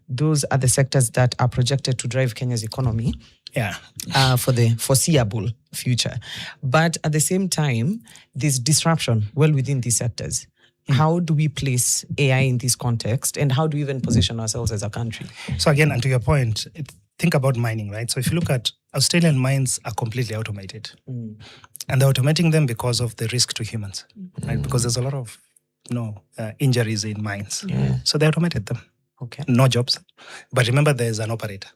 those are the sectors that are projected to drive Kenya's economy. For the foreseeable future. But at the same time, there's disruption well within these sectors. How do we place AI in this context, and how do we even position ourselves as a country? So again, and to your point, think about mining, right? So if you look at Australian mines are completely automated. And they're automating them because of the risk to humans, right? Because there's a lot of injuries in mines. So they automated them. Okay. No jobs. But remember, there's an operator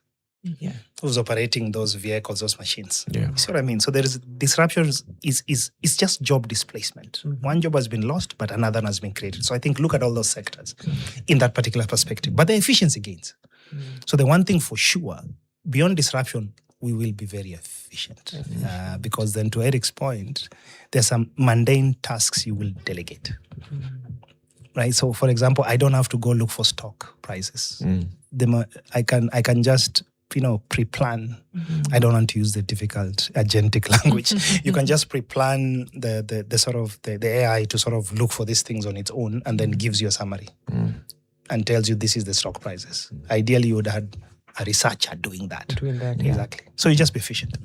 who's operating those vehicles, those machines. You see what I mean? So there is disruptions. It's just job displacement. One job has been lost, but another has been created. So I think look at all those sectors in that particular perspective. But the efficiency gains. So the one thing for sure, beyond disruption, we will be very efficient. Because then, to Eric's point, there's some mundane tasks you will delegate. Right? So, for example, I don't have to go look for stock prices. I can just pre-plan. I don't want to use the difficult agentic language. You can just pre-plan the sort of the AI to sort of look for these things on its own, and then gives you a summary and tells you this is the stock prices. Ideally, you would have a researcher doing that. Exactly. So you just be efficient.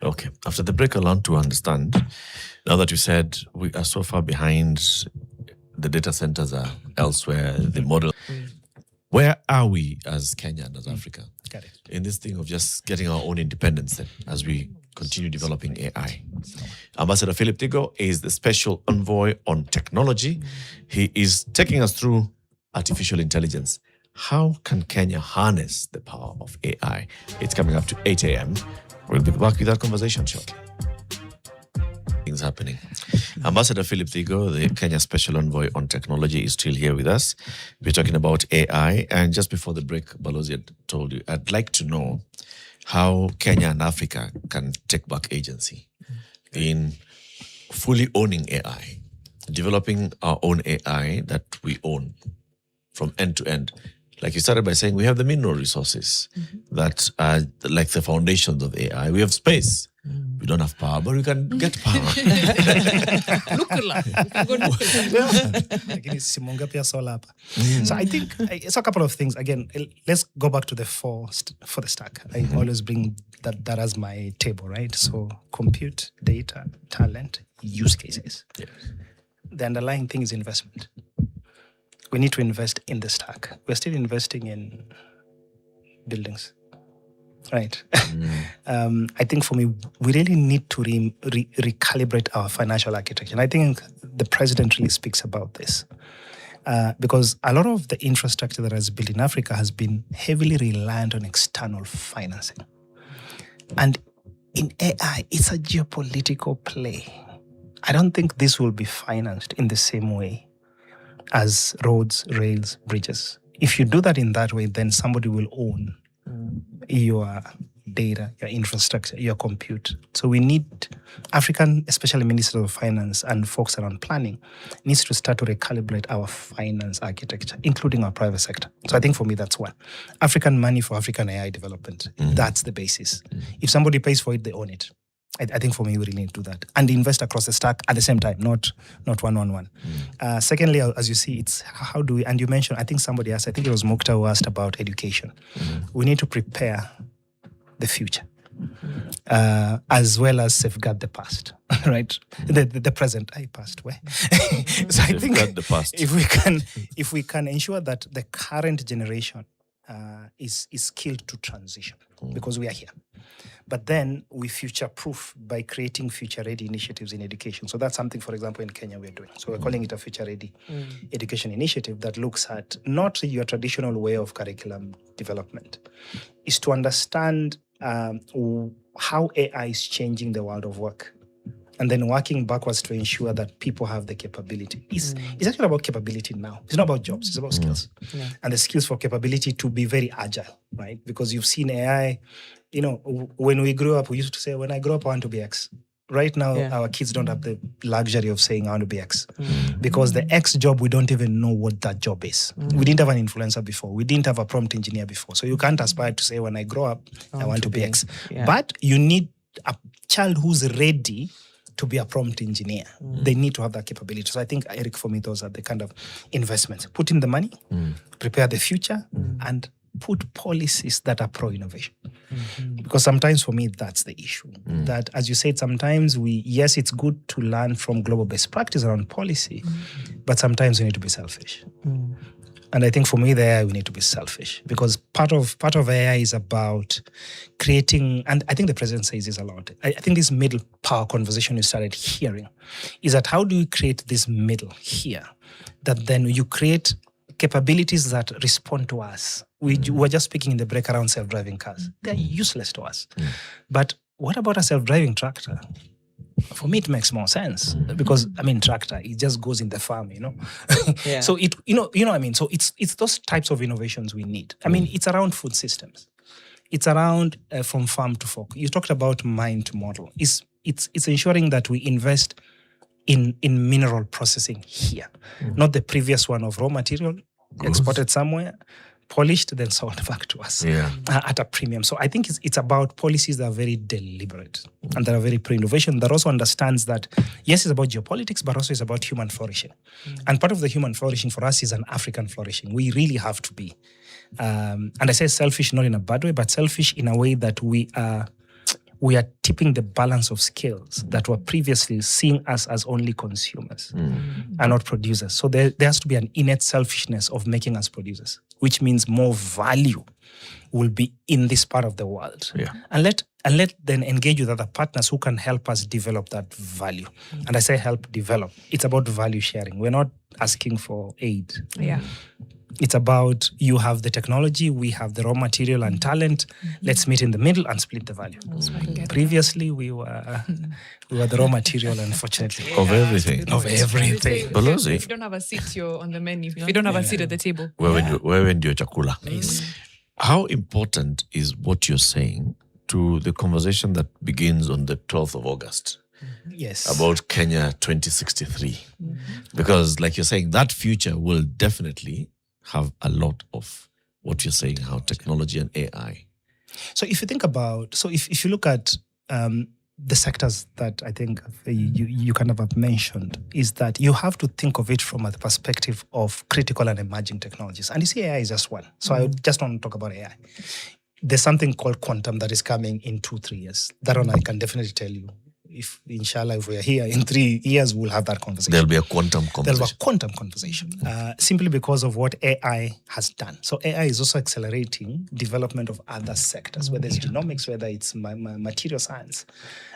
Okay. After the break, I want to understand, now that you said we are so far behind, the data centers are elsewhere, the model. Where are we as Kenya and as Africa in this thing of just getting our own independence then, as we continue developing AI? Ambassador Philip Thigo is the special envoy on technology. He is taking us through artificial intelligence. How can Kenya harness the power of AI? It's coming up to 8 a.m. We'll be back with that conversation shortly. Things happening. Ambassador Philip Thigo, the Kenya Special Envoy on Technology, is still here with us. We're talking about AI. And just before the break, Balozi had told you, I'd like to know how Kenya and Africa can take back agency in fully owning AI, developing our own AI that we own from end to end. Like you started by saying, we have the mineral resources that are like the foundations of AI. We have space. We don't have power, but we can get power. Nuclear. We can go nuclear. Lakini simunga pia solar hapa. So I think it's a couple of things. Again, let's go back to the for the stack. I always bring that as my table, right? So compute, data, talent, use cases. Yes. The underlying thing is investment. We need to invest in the stack. We're still investing in buildings, right? I think for me, we really need to recalibrate our financial architecture. And I think the president really speaks about this because a lot of the infrastructure that has built in Africa has been heavily reliant on external financing. And in AI, it's a geopolitical play. I don't think this will be financed in the same way as roads, rails, bridges. If you do that in that way, then somebody will own your data, your infrastructure, your compute. So we need African, especially Minister of Finance and folks around planning, needs to start to recalibrate our finance architecture, including our private sector. So I think for me, that's one. African money for African AI development. That's the basis. If somebody pays for it, they own it. I think for me, we really need to do that and invest across the stack at the same time, not one. Secondly, as you see, it's how do we, and you mentioned, I think somebody asked, I think it was Mukta who asked about education. We need to prepare the future as well as safeguard the past, right? The present, past, where? So I think the past. if we can ensure that the current generation is skilled to transition because we are here. But then we future-proof by creating future-ready initiatives in education. So that's something, for example, in Kenya we're doing. So we're calling it a future-ready education initiative that looks at not your traditional way of curriculum development. Is to understand how AI is changing the world of work. And then working backwards to ensure that people have the capability. It's actually about capability now. It's not about jobs, it's about skills. Yeah. And the skills for capability to be very agile, right? Because you've seen AI, when we grew up, we used to say, when I grow up, I want to be X. Right now, our kids don't have the luxury of saying, I want to be X. Because the X job, we don't even know what that job is. We didn't have an influencer before. We didn't have a prompt engineer before. So you can't aspire to say, when I grow up, I want to be X. Yeah. But you need a child who's ready to be a prompt engineer. They need to have that capability. So I think, Eric, for me, those are the kind of investments. Put in the money, prepare the future, and put policies that are pro-innovation. Because sometimes for me, that's the issue. That, as you said, sometimes it's good to learn from global best practice around policy, but sometimes we need to be selfish. And I think for me there, we need to be selfish because part of AI is about creating, and I think the president says this a lot. I think this middle power conversation you started hearing is that how do you create this middle here that then you create capabilities that respond to us. We were just speaking in the break around self-driving cars. They're useless to us. But what about a self-driving tractor? For me, it makes more sense because tractor, it just goes in the farm, Yeah. So it, what I mean? So it's those types of innovations we need. It's around food systems. It's around from farm to fork. You talked about mine to model. It's ensuring that we invest in mineral processing here, not the previous one of raw material exported somewhere, polished, then sold back to us at a premium. So I think it's about policies that are very deliberate and that are very pro-innovation, that also understands that, yes, it's about geopolitics, but also it's about human flourishing. And part of the human flourishing for us is an African flourishing. We really have to be. And I say selfish not in a bad way, but selfish in a way that we are tipping the balance of skills that were previously seeing us as only consumers and not producers. So there has to be an innate selfishness of making us producers, which means more value will be in this part of the world. Yeah. And let then engage with other partners who can help us develop that value. And I say help develop. It's about value sharing. We're not asking for aid. Yeah. It's about you have the technology, we have the raw material and talent. Let's meet in the middle and split the value. Previously, we were the raw material, unfortunately. Of everything. Of everything. Balozi. If you don't have a seat, you're on the menu. If you don't have a seat at the table. Wewe ndio chakula. How important is what you're saying to the conversation that begins on the 12th of August? Yes. About Kenya 2063? Because like you're saying, that future will definitely have a lot of what you're saying, how technology and AI. So if you think about, if you look at the sectors that I think you kind of have mentioned is that you have to think of it from the perspective of critical and emerging technologies. And you see, AI is just one. So I just want to talk about AI. There's something called quantum that is coming in 2-3 years. That one I can definitely tell you. If inshallah, if we are here in 3 years, we'll have that conversation. There'll be a quantum conversation. There'll be a quantum conversation, simply because of what AI has done. So AI is also accelerating development of other sectors, whether it's genomics, whether it's material science.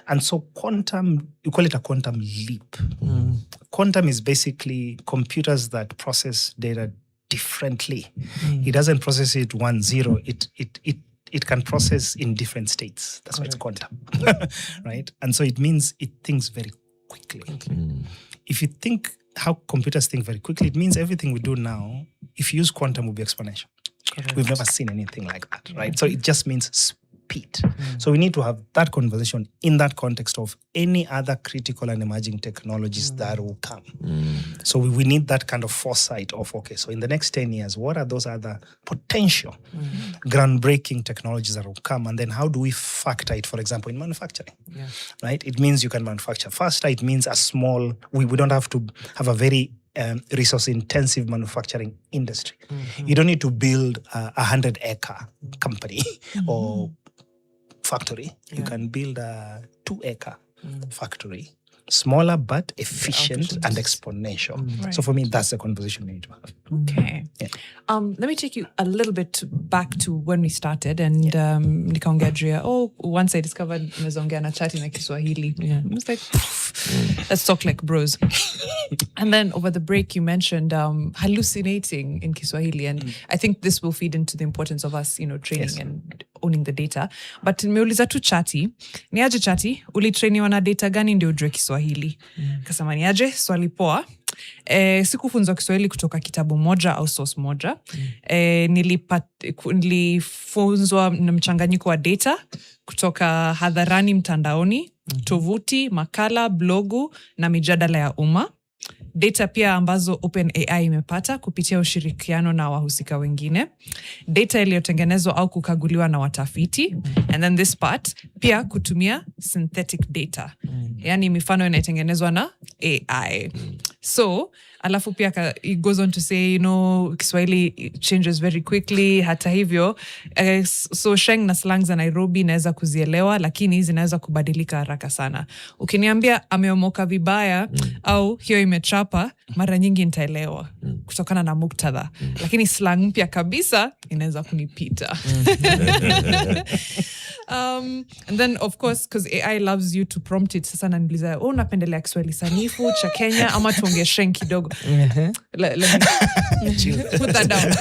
And so quantum, you call it a quantum leap. Quantum is basically computers that process data differently. It doesn't process it 1-0. It can process in different states. That's why it's quantum, right? And so it means it thinks very quickly. If you think how computers think very quickly, it means everything we do now, if you use quantum, will be exponential. We've never seen anything like that, right? So it just means speed. So we need to have that conversation in that context of any other critical and emerging technologies that will come. So we need that kind of foresight of, okay, so in the next 10 years, what are those other potential groundbreaking technologies that will come? And then how do we factor it, for example, in manufacturing, right? It means you can manufacture faster. It means we don't have to have a very resource-intensive manufacturing industry. You don't need to build a 100-acre company or factory. You can build a 2-acre factory. Smaller but efficient and exponential. Right. So for me, that's the conversation we need to have. Okay. Let me take you a little bit back to when we started and nikaongea once I discovered mezongea na chati na Kiswahili. I was like, let's talk like bros. And then over the break you mentioned hallucinating in Kiswahili, and I think this will feed into the importance of us, training and owning the data. But nimeuliza tu chati, ni aje chati, ulitrainiwa na data gani ndio ujue Kiswahili? Kasema ni aje, swali poa. Sikufunzwa Kiswahili kutoka kitabu moja au source moja. Nilifunzwa na mchanganyiko wa data kutoka hadharani mtandaoni, tovuti, makala, blogu na mijadala ya umma. Data pia ambazo OpenAI imepata kupitia ushirikiano na wahusika wengine. Data iliyotengenezwa au kukaguliwa na watafiti. And then this part, pia kutumia synthetic data. Yani mifano inayotengenezwa na AI. So, alafu pia it goes on to say, Kiswahili changes very quickly. Hata hivyo, so sheng na slang za Nairobi inaweza kuzielewa, lakini zinaweza kubadilika haraka sana. Ukiniambia ameomoka vibaya au hiyo imechapa, mara nyingi nitaelewa kutokana na muktadha. Lakini slang mpya kabisa inaweza kunipita. And then of course, because AI loves you to prompt it, sasa naniuliza, unapendelea Kiswahili sanifu cha Kenya ama tuongee sheng kidogo? Let me put that down.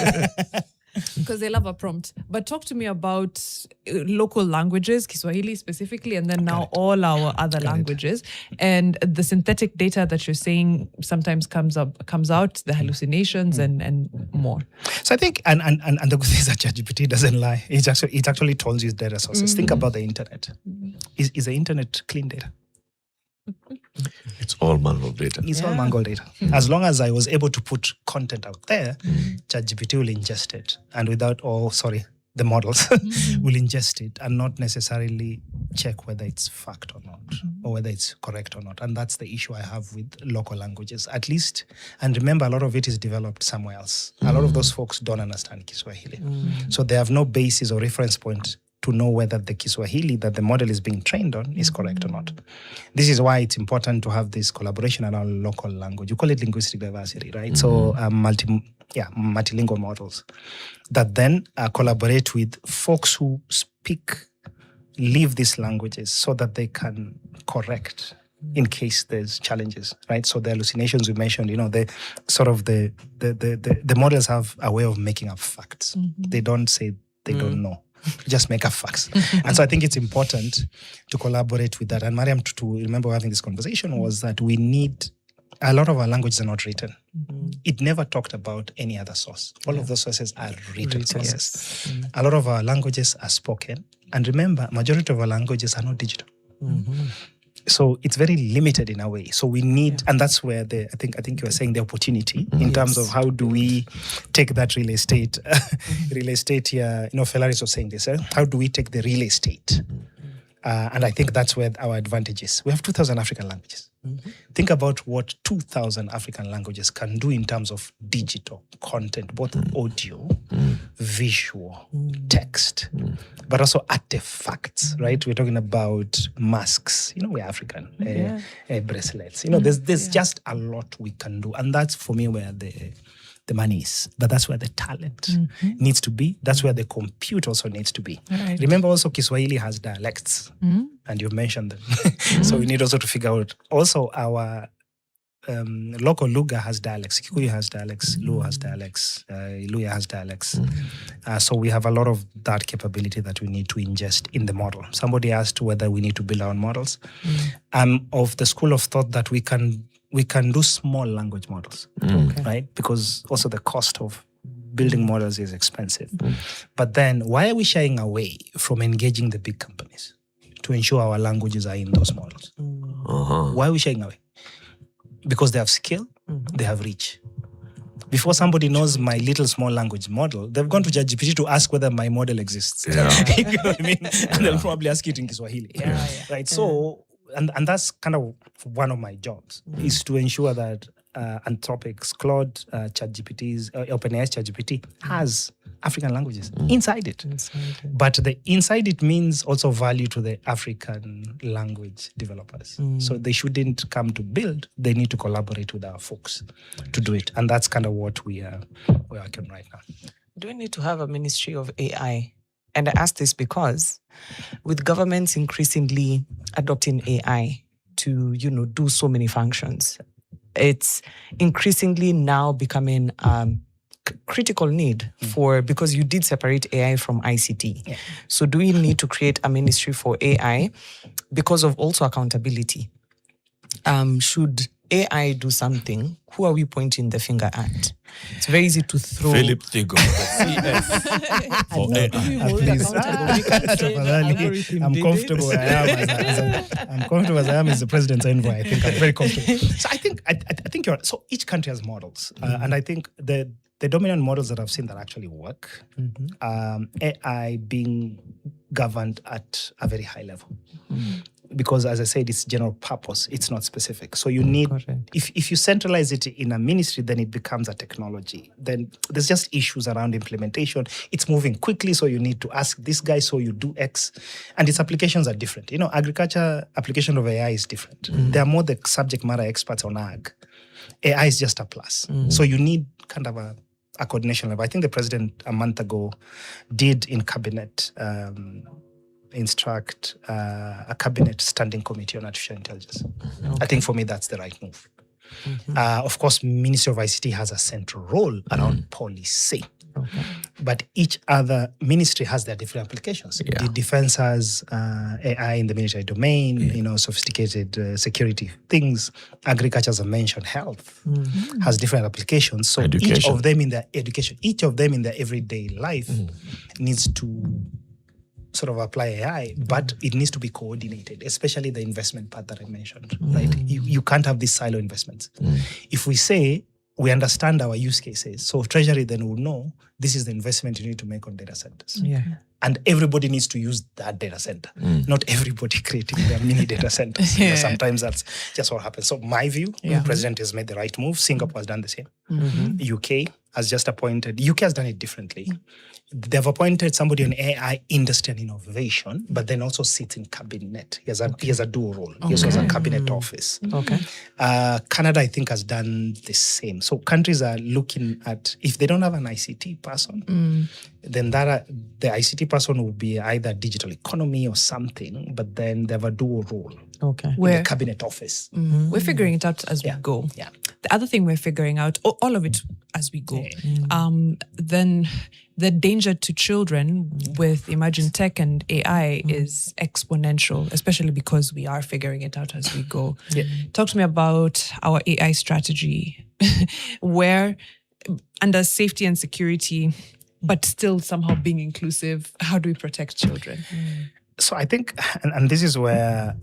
Because they love a prompt. But talk to me about local languages, Kiswahili specifically, and then now all our other languages. And the synthetic data that you're saying sometimes comes out, the hallucinations and more. So I think, and the good thing is that ChatGPT doesn't lie. It actually tells you data sources. Think about the internet. Is the internet clean data? It's all mangled data. It's all mangled data. As long as I was able to put content out there, ChatGPT will ingest it. And the models will ingest it and not necessarily check whether it's fact or not, or whether it's correct or not. And that's the issue I have with local languages, at least. And remember, a lot of it is developed somewhere else. A lot of those folks don't understand Kiswahili. So they have no basis or reference point to know whether the Kiswahili that the model is being trained on is correct or not. This is why it's important to have this collaboration around local language. You call it linguistic diversity, right? So multilingual models that then collaborate with folks who live these languages so that they can correct in case there's challenges, right? So the hallucinations we mentioned, the models have a way of making up facts. They don't say they don't know. Just make up facts. And so I think it's important to collaborate with that. And Mariam, to remember having this conversation, was that we need, a lot of our languages are not written. It never talked about any other source. All of those sources are written sources. A lot of our languages are spoken. And remember, majority of our languages are not digital. So it's very limited in a way. So we need, and that's where I think you were saying the opportunity in terms of how do we take that real estate here. Felaris was saying this. How do we take the real estate And I think that's where our advantage is. We have 2,000 African languages. Think about what 2,000 African languages can do in terms of digital content, both audio, visual, text, but also artifacts, right? We're talking about masks. We're African, bracelets. There's just a lot we can do. And that's, for me, where the money is. But that's where the talent needs to be. That's where the compute also needs to be. Right. Remember also Kiswahili has dialects, and you've mentioned them. So we need also to figure out also our local Luga has dialects, Kikuyu has dialects, Luo has dialects, Iluya has dialects. So we have a lot of that capability that we need to ingest in the model. Somebody asked whether we need to build our own models. I'm of the school of thought that we can do small language models, right? Because also the cost of building models is expensive. But then why are we shying away from engaging the big companies to ensure our languages are in those models? Why are we shying away? Because they have skill, they have reach. Before somebody knows my little small language model, they've gone to ChatGPT to ask whether my model exists. You know what I mean? And they'll probably ask it in Kiswahili. Right? So, and that's kind of one of my jobs, is to ensure that Anthropic's Claude, ChatGPT's, OpenAI's ChatGPT has African languages inside it. But the inside it means also value to the African language developers. So they shouldn't come to build, they need to collaborate with our folks to do it. And that's kind of what we're working right now. Do we need to have a ministry of AI? And I ask this because with governments increasingly adopting AI to, do so many functions, it's increasingly now becoming critical need because you did separate AI from ICT. So do we need to create a ministry for AI because of also accountability? Should AI do something, who are we pointing the finger at? It's very easy to throw. Philip Thigo, the CF for AI. I'm comfortable where I am. I'm comfortable as I am as the president's envoy. I think I'm very comfortable. So I think you're. So each country has models, and I think the dominant models that I've seen that actually work, AI being governed at a very high level. Because, as I said, it's general purpose. It's not specific. So you need, if you centralize it in a ministry, then it becomes a technology. Then there's just issues around implementation. It's moving quickly, so you need to ask this guy, so you do X. And its applications are different. Agriculture application of AI is different. There are more the subject matter experts on ag. AI is just a plus. So you need kind of a coordination level. I think the president a month ago did in cabinet instruct a cabinet standing committee on artificial intelligence. I think for me that's the right move. Of course, Ministry of ICT has a central role around policy. But each other ministry has their different applications. The defense has AI in the military domain, sophisticated security things. Agriculture, as I mentioned, health has different applications. So each of them in their education, each of them in their everyday life needs to sort of apply AI, but it needs to be coordinated, especially the investment part that I mentioned, right? You can't have these silo investments. If we say we understand our use cases, so Treasury then will know this is the investment you need to make on data centers. And everybody needs to use that data center, not everybody creating their mini data centers. Sometimes that's just what happens. So my view, the president has made the right move. Singapore has done the same. UK has just appointed, UK has done it differently. They've appointed somebody on AI industry and innovation, but then also sits in cabinet. He has a dual role. He also has a cabinet office. Canada, I think, has done the same. So countries are looking at, if they don't have an ICT person, then the ICT person will be either digital economy or something, but then they have a dual role. In the cabinet office. We're figuring it out as we go. The other thing we're figuring out, all of it as we go, then the danger to children with emerging tech and AI is exponential, especially because we are figuring it out as we go. Talk to me about our AI strategy, where under safety and security, but still somehow being inclusive, how do we protect children? So I think, and this is where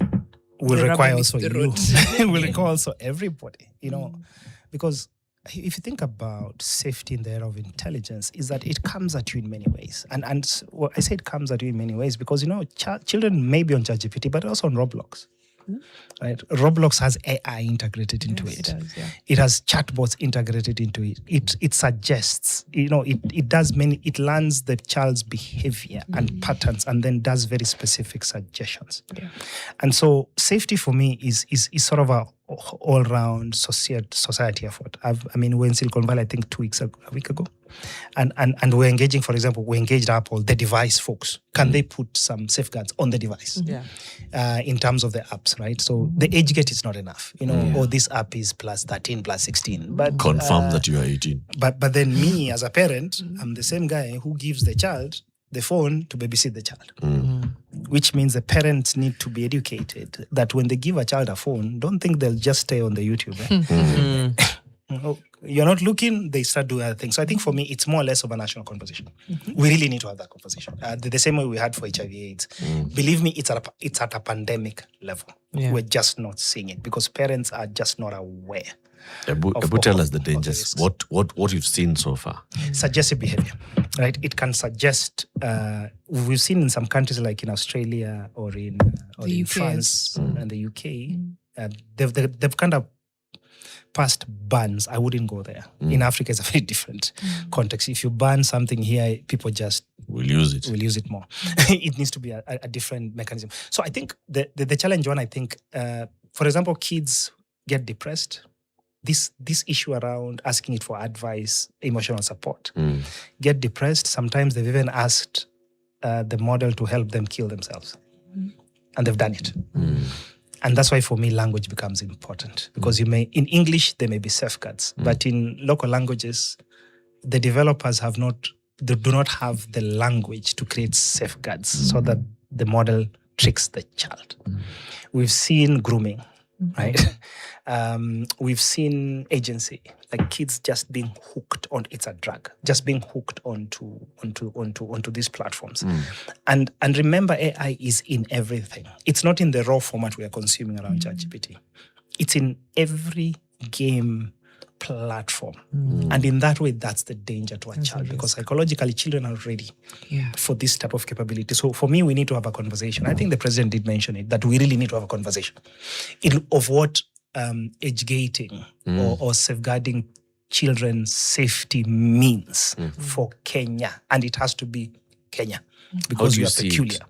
will require also you, will require also everybody, because if you think about safety in the era of intelligence, is that it comes at you in many ways. And well, I say it comes at you in many ways because, children may be on ChatGPT, but also on Roblox. Right? Roblox has AI integrated into it. It does, yeah. It has chatbots integrated into it. It suggests, it does many, it learns the child's behavior and patterns and then does very specific suggestions. Yeah. And so safety for me is sort of a all-round society effort. We're in Silicon Valley, I think a week ago. And we're engaging, for example, we engaged Apple, the device folks. Can they put some safeguards on the device? Yeah. In terms of the apps, right? So the age gate is not enough. Or this app is plus 13, plus 16. But Confirm that you are 18. But then me as a parent, I'm the same guy who gives the child the phone to babysit the child. Which means the parents need to be educated that when they give a child a phone, don't think they'll just stay on the YouTube. You're not looking, they start doing other things. So I think for me, it's more or less of a national conversation. We really need to have that conversation. The same way we had for HIV/AIDS. Believe me, it's at a pandemic level. Yeah. We're just not seeing it because parents are just not aware. Ebu, tell us the of the dangers. risks. What you've seen so far? Suggestive behavior, right? It can suggest. We've seen in some countries like in Australia or in The UK France and the UK, they've kind of passed bans. I wouldn't go there. In Africa, it's a very different context. If you ban something here, people just We'll use it. will use it more. It needs to be a different mechanism. So I think the challenge one, for example, kids get depressed. This issue around asking it for advice, emotional support, get depressed. Sometimes they've even asked the model to help them kill themselves. And they've done it. And that's why for me, language becomes important because in English, there may be safeguards, but in local languages, the developers do not have the language to create safeguards so that the model tricks the child. We've seen grooming, right? We've seen agency, like kids just being hooked on, it's a drug, just being hooked onto these platforms. And remember, AI is in everything. It's not in the raw format we are consuming around ChatGPT. It's in every game platform. And in that way, that's the danger to a child because psychologically children are ready for this type of capability. So for me, we need to have a conversation. I think the president did mention it, that we really need to have a conversation of what age gating or safeguarding children's safety means for Kenya. And it has to be Kenya because we are peculiar.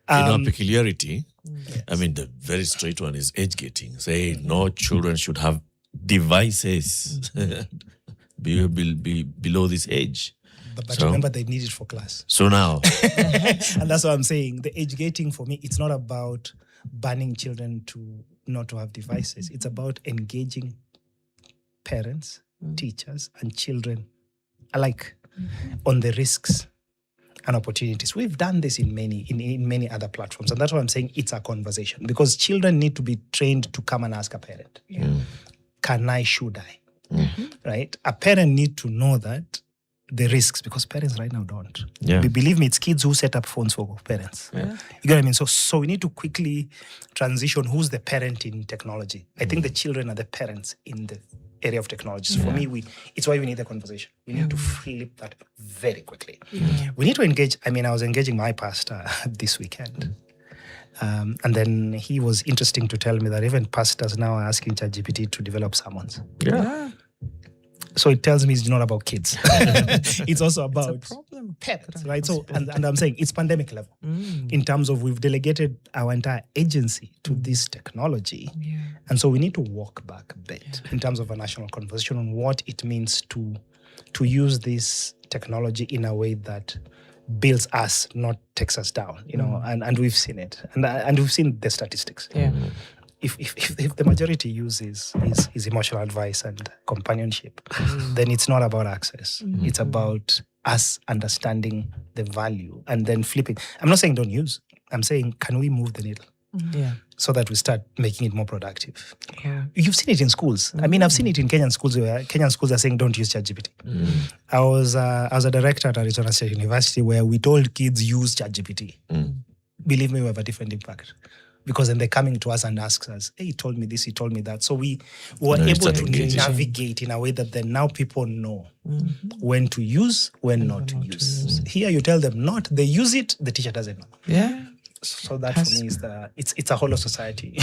Peculiarity, the very straight one is age gating. Say no children should have devices below this age. But remember, they need it for class. So now. And that's what I'm saying. The age gating for me, it's not about banning children not to have devices. It's about engaging parents, teachers, and children alike on the risks and opportunities. We've done this in many other platforms. And that's why I'm saying it's a conversation because children need to be trained to come and ask a parent. Can I, should I? Right? A parent need to know that the risks because parents right now don't. Yeah. Believe me, it's kids who set up phones for parents. Yeah. You get what I mean? So we need to quickly transition who's the parent in technology. I think the children are the parents in the area of technology. So for me, it's why we need the conversation. We need to flip that very quickly. We need to engage. I was engaging my pastor this weekend. And then he was interesting to tell me that even pastors now are asking ChatGPT to develop sermons. Yeah. So it tells me it's not about kids. It's also about parents, right? So, and I'm saying it's pandemic level in terms of we've delegated our entire agency to this technology. And so we need to walk back a bit in terms of a national conversation on what it means to use this technology in a way that builds us, not takes us down, and we've seen it. And we've seen the statistics. Yeah. If the majority uses is emotional advice and companionship, then it's not about access. It's about us understanding the value and then flipping. I'm not saying don't use. I'm saying, can we move the needle? So that we start making it more productive. Yeah. You've seen it in schools. I've seen it in Kenyan schools where Kenyan schools are saying don't use ChatGPT. I was a director at Arizona State University where we told kids use ChatGPT. Believe me, we have a different impact. because then they're coming to us and ask us, hey, he told me this, he told me that. So we were No, it's able to engaging. navigate in a way that then now people know when to use, when not to use. Here you tell them not, they use it, the teacher doesn't know. Yeah. So that for me is it's a whole of society.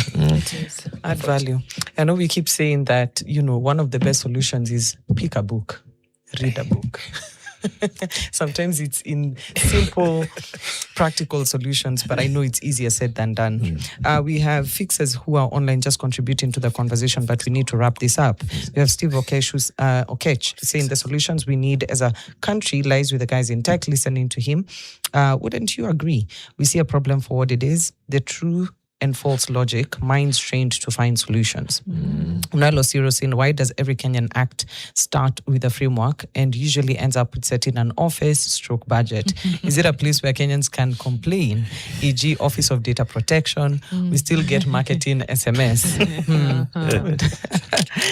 Add value. I know we keep saying that, one of the best solutions is pick a book, read a book. Sometimes it's in simple, practical solutions, but I know it's easier said than done. We have fixers who are online just contributing to the conversation, but we need to wrap this up. We have Steve Okech saying the solutions we need as a country lies with the guys in tech, listening to him. Wouldn't you agree? We see a problem for what it is, the true and false logic, minds trained to find solutions. Unalo Siro saying, why does every Kenyan act start with a framework and usually ends up with setting an office/budget? Is it a place where Kenyans can complain, e.g. Office of Data Protection? We still get marketing SMS.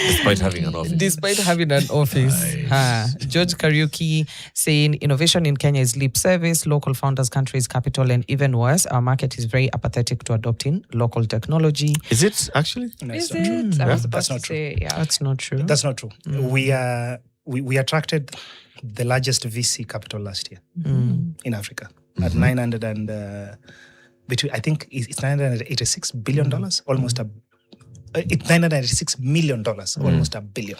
Despite having an office. Despite having an office. George Kariuki saying, innovation in Kenya is lip service, local founders, country's capital, and even worse, our market is very apathetic to adopting local technology. Is it actually? No, Is it's not true. it? I was about That's to not true. say, yeah. That's not true. That's not true. We attracted the largest VC capital last year in Africa at 900 and between, I think it's $986 billion, almost it's $986 million, almost $1 billion.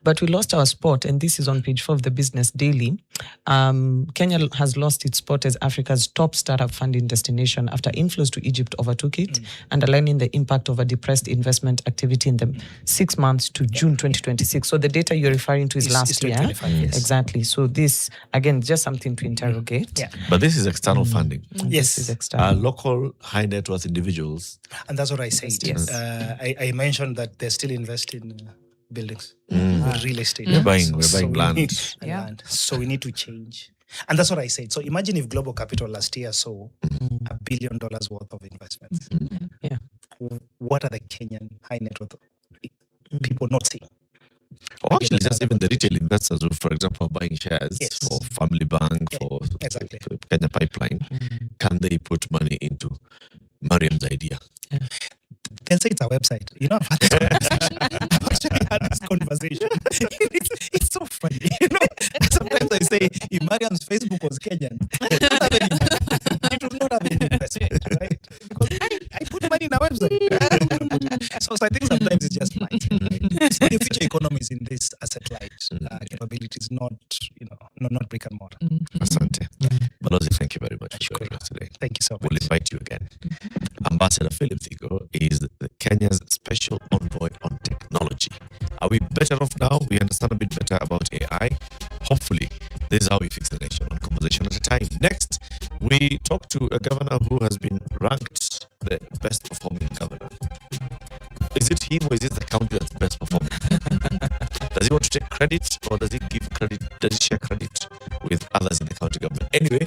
But we lost our spot, and this is on page 4 of the Business Daily. Kenya has lost its spot as Africa's top startup funding destination after inflows to Egypt overtook it, underlining the impact of a depressed investment activity in the 6 months to June 2026. So the data you're referring to is last year. 2025, yes. Exactly. So this, again, just something to interrogate. Yeah. But this is external funding. This is Yes. external. Local high net worth individuals. And that's what I said. Yes. I mentioned that they're still investing in buildings, real estate. We're buying we land. need- Yeah. land. So we need to change. And that's what I said. So imagine if Global Capital last year saw $1 billion worth of investments. Yeah. What are the Kenyan high net worth people not seeing? Or actually, just even the retail investors who, for example, are buying shares Yes. for Family Bank, Yeah, for exactly. Kenya Pipeline, can they put money into Mariam's idea? They'll say it's a website. I've had this conversation. I've actually had this conversation. It's so funny. Sometimes I say, if Mariam's Facebook was Kenyan, it would not have any investment, right? Because I put money in a website. So I think sometimes it's just light. Right? So the future economy is in this asset light capabilities, not brick and mortar. Asante. Balozi, thank you very much for joining us today. Thank you so We'll much. invite you again. Ambassador Philip Thigo is the Kenya's special envoy on technology. Are we better off now? We understand a bit better about AI. Hopefully, this is how we fix the nation, one conversation at a time. Next, we talk to a governor who has been ranked the best performing governor. Is it him or is it the county that's best performing? Does he want to take credit or does he give credit? Does he share credit with others in the county government? Anyway,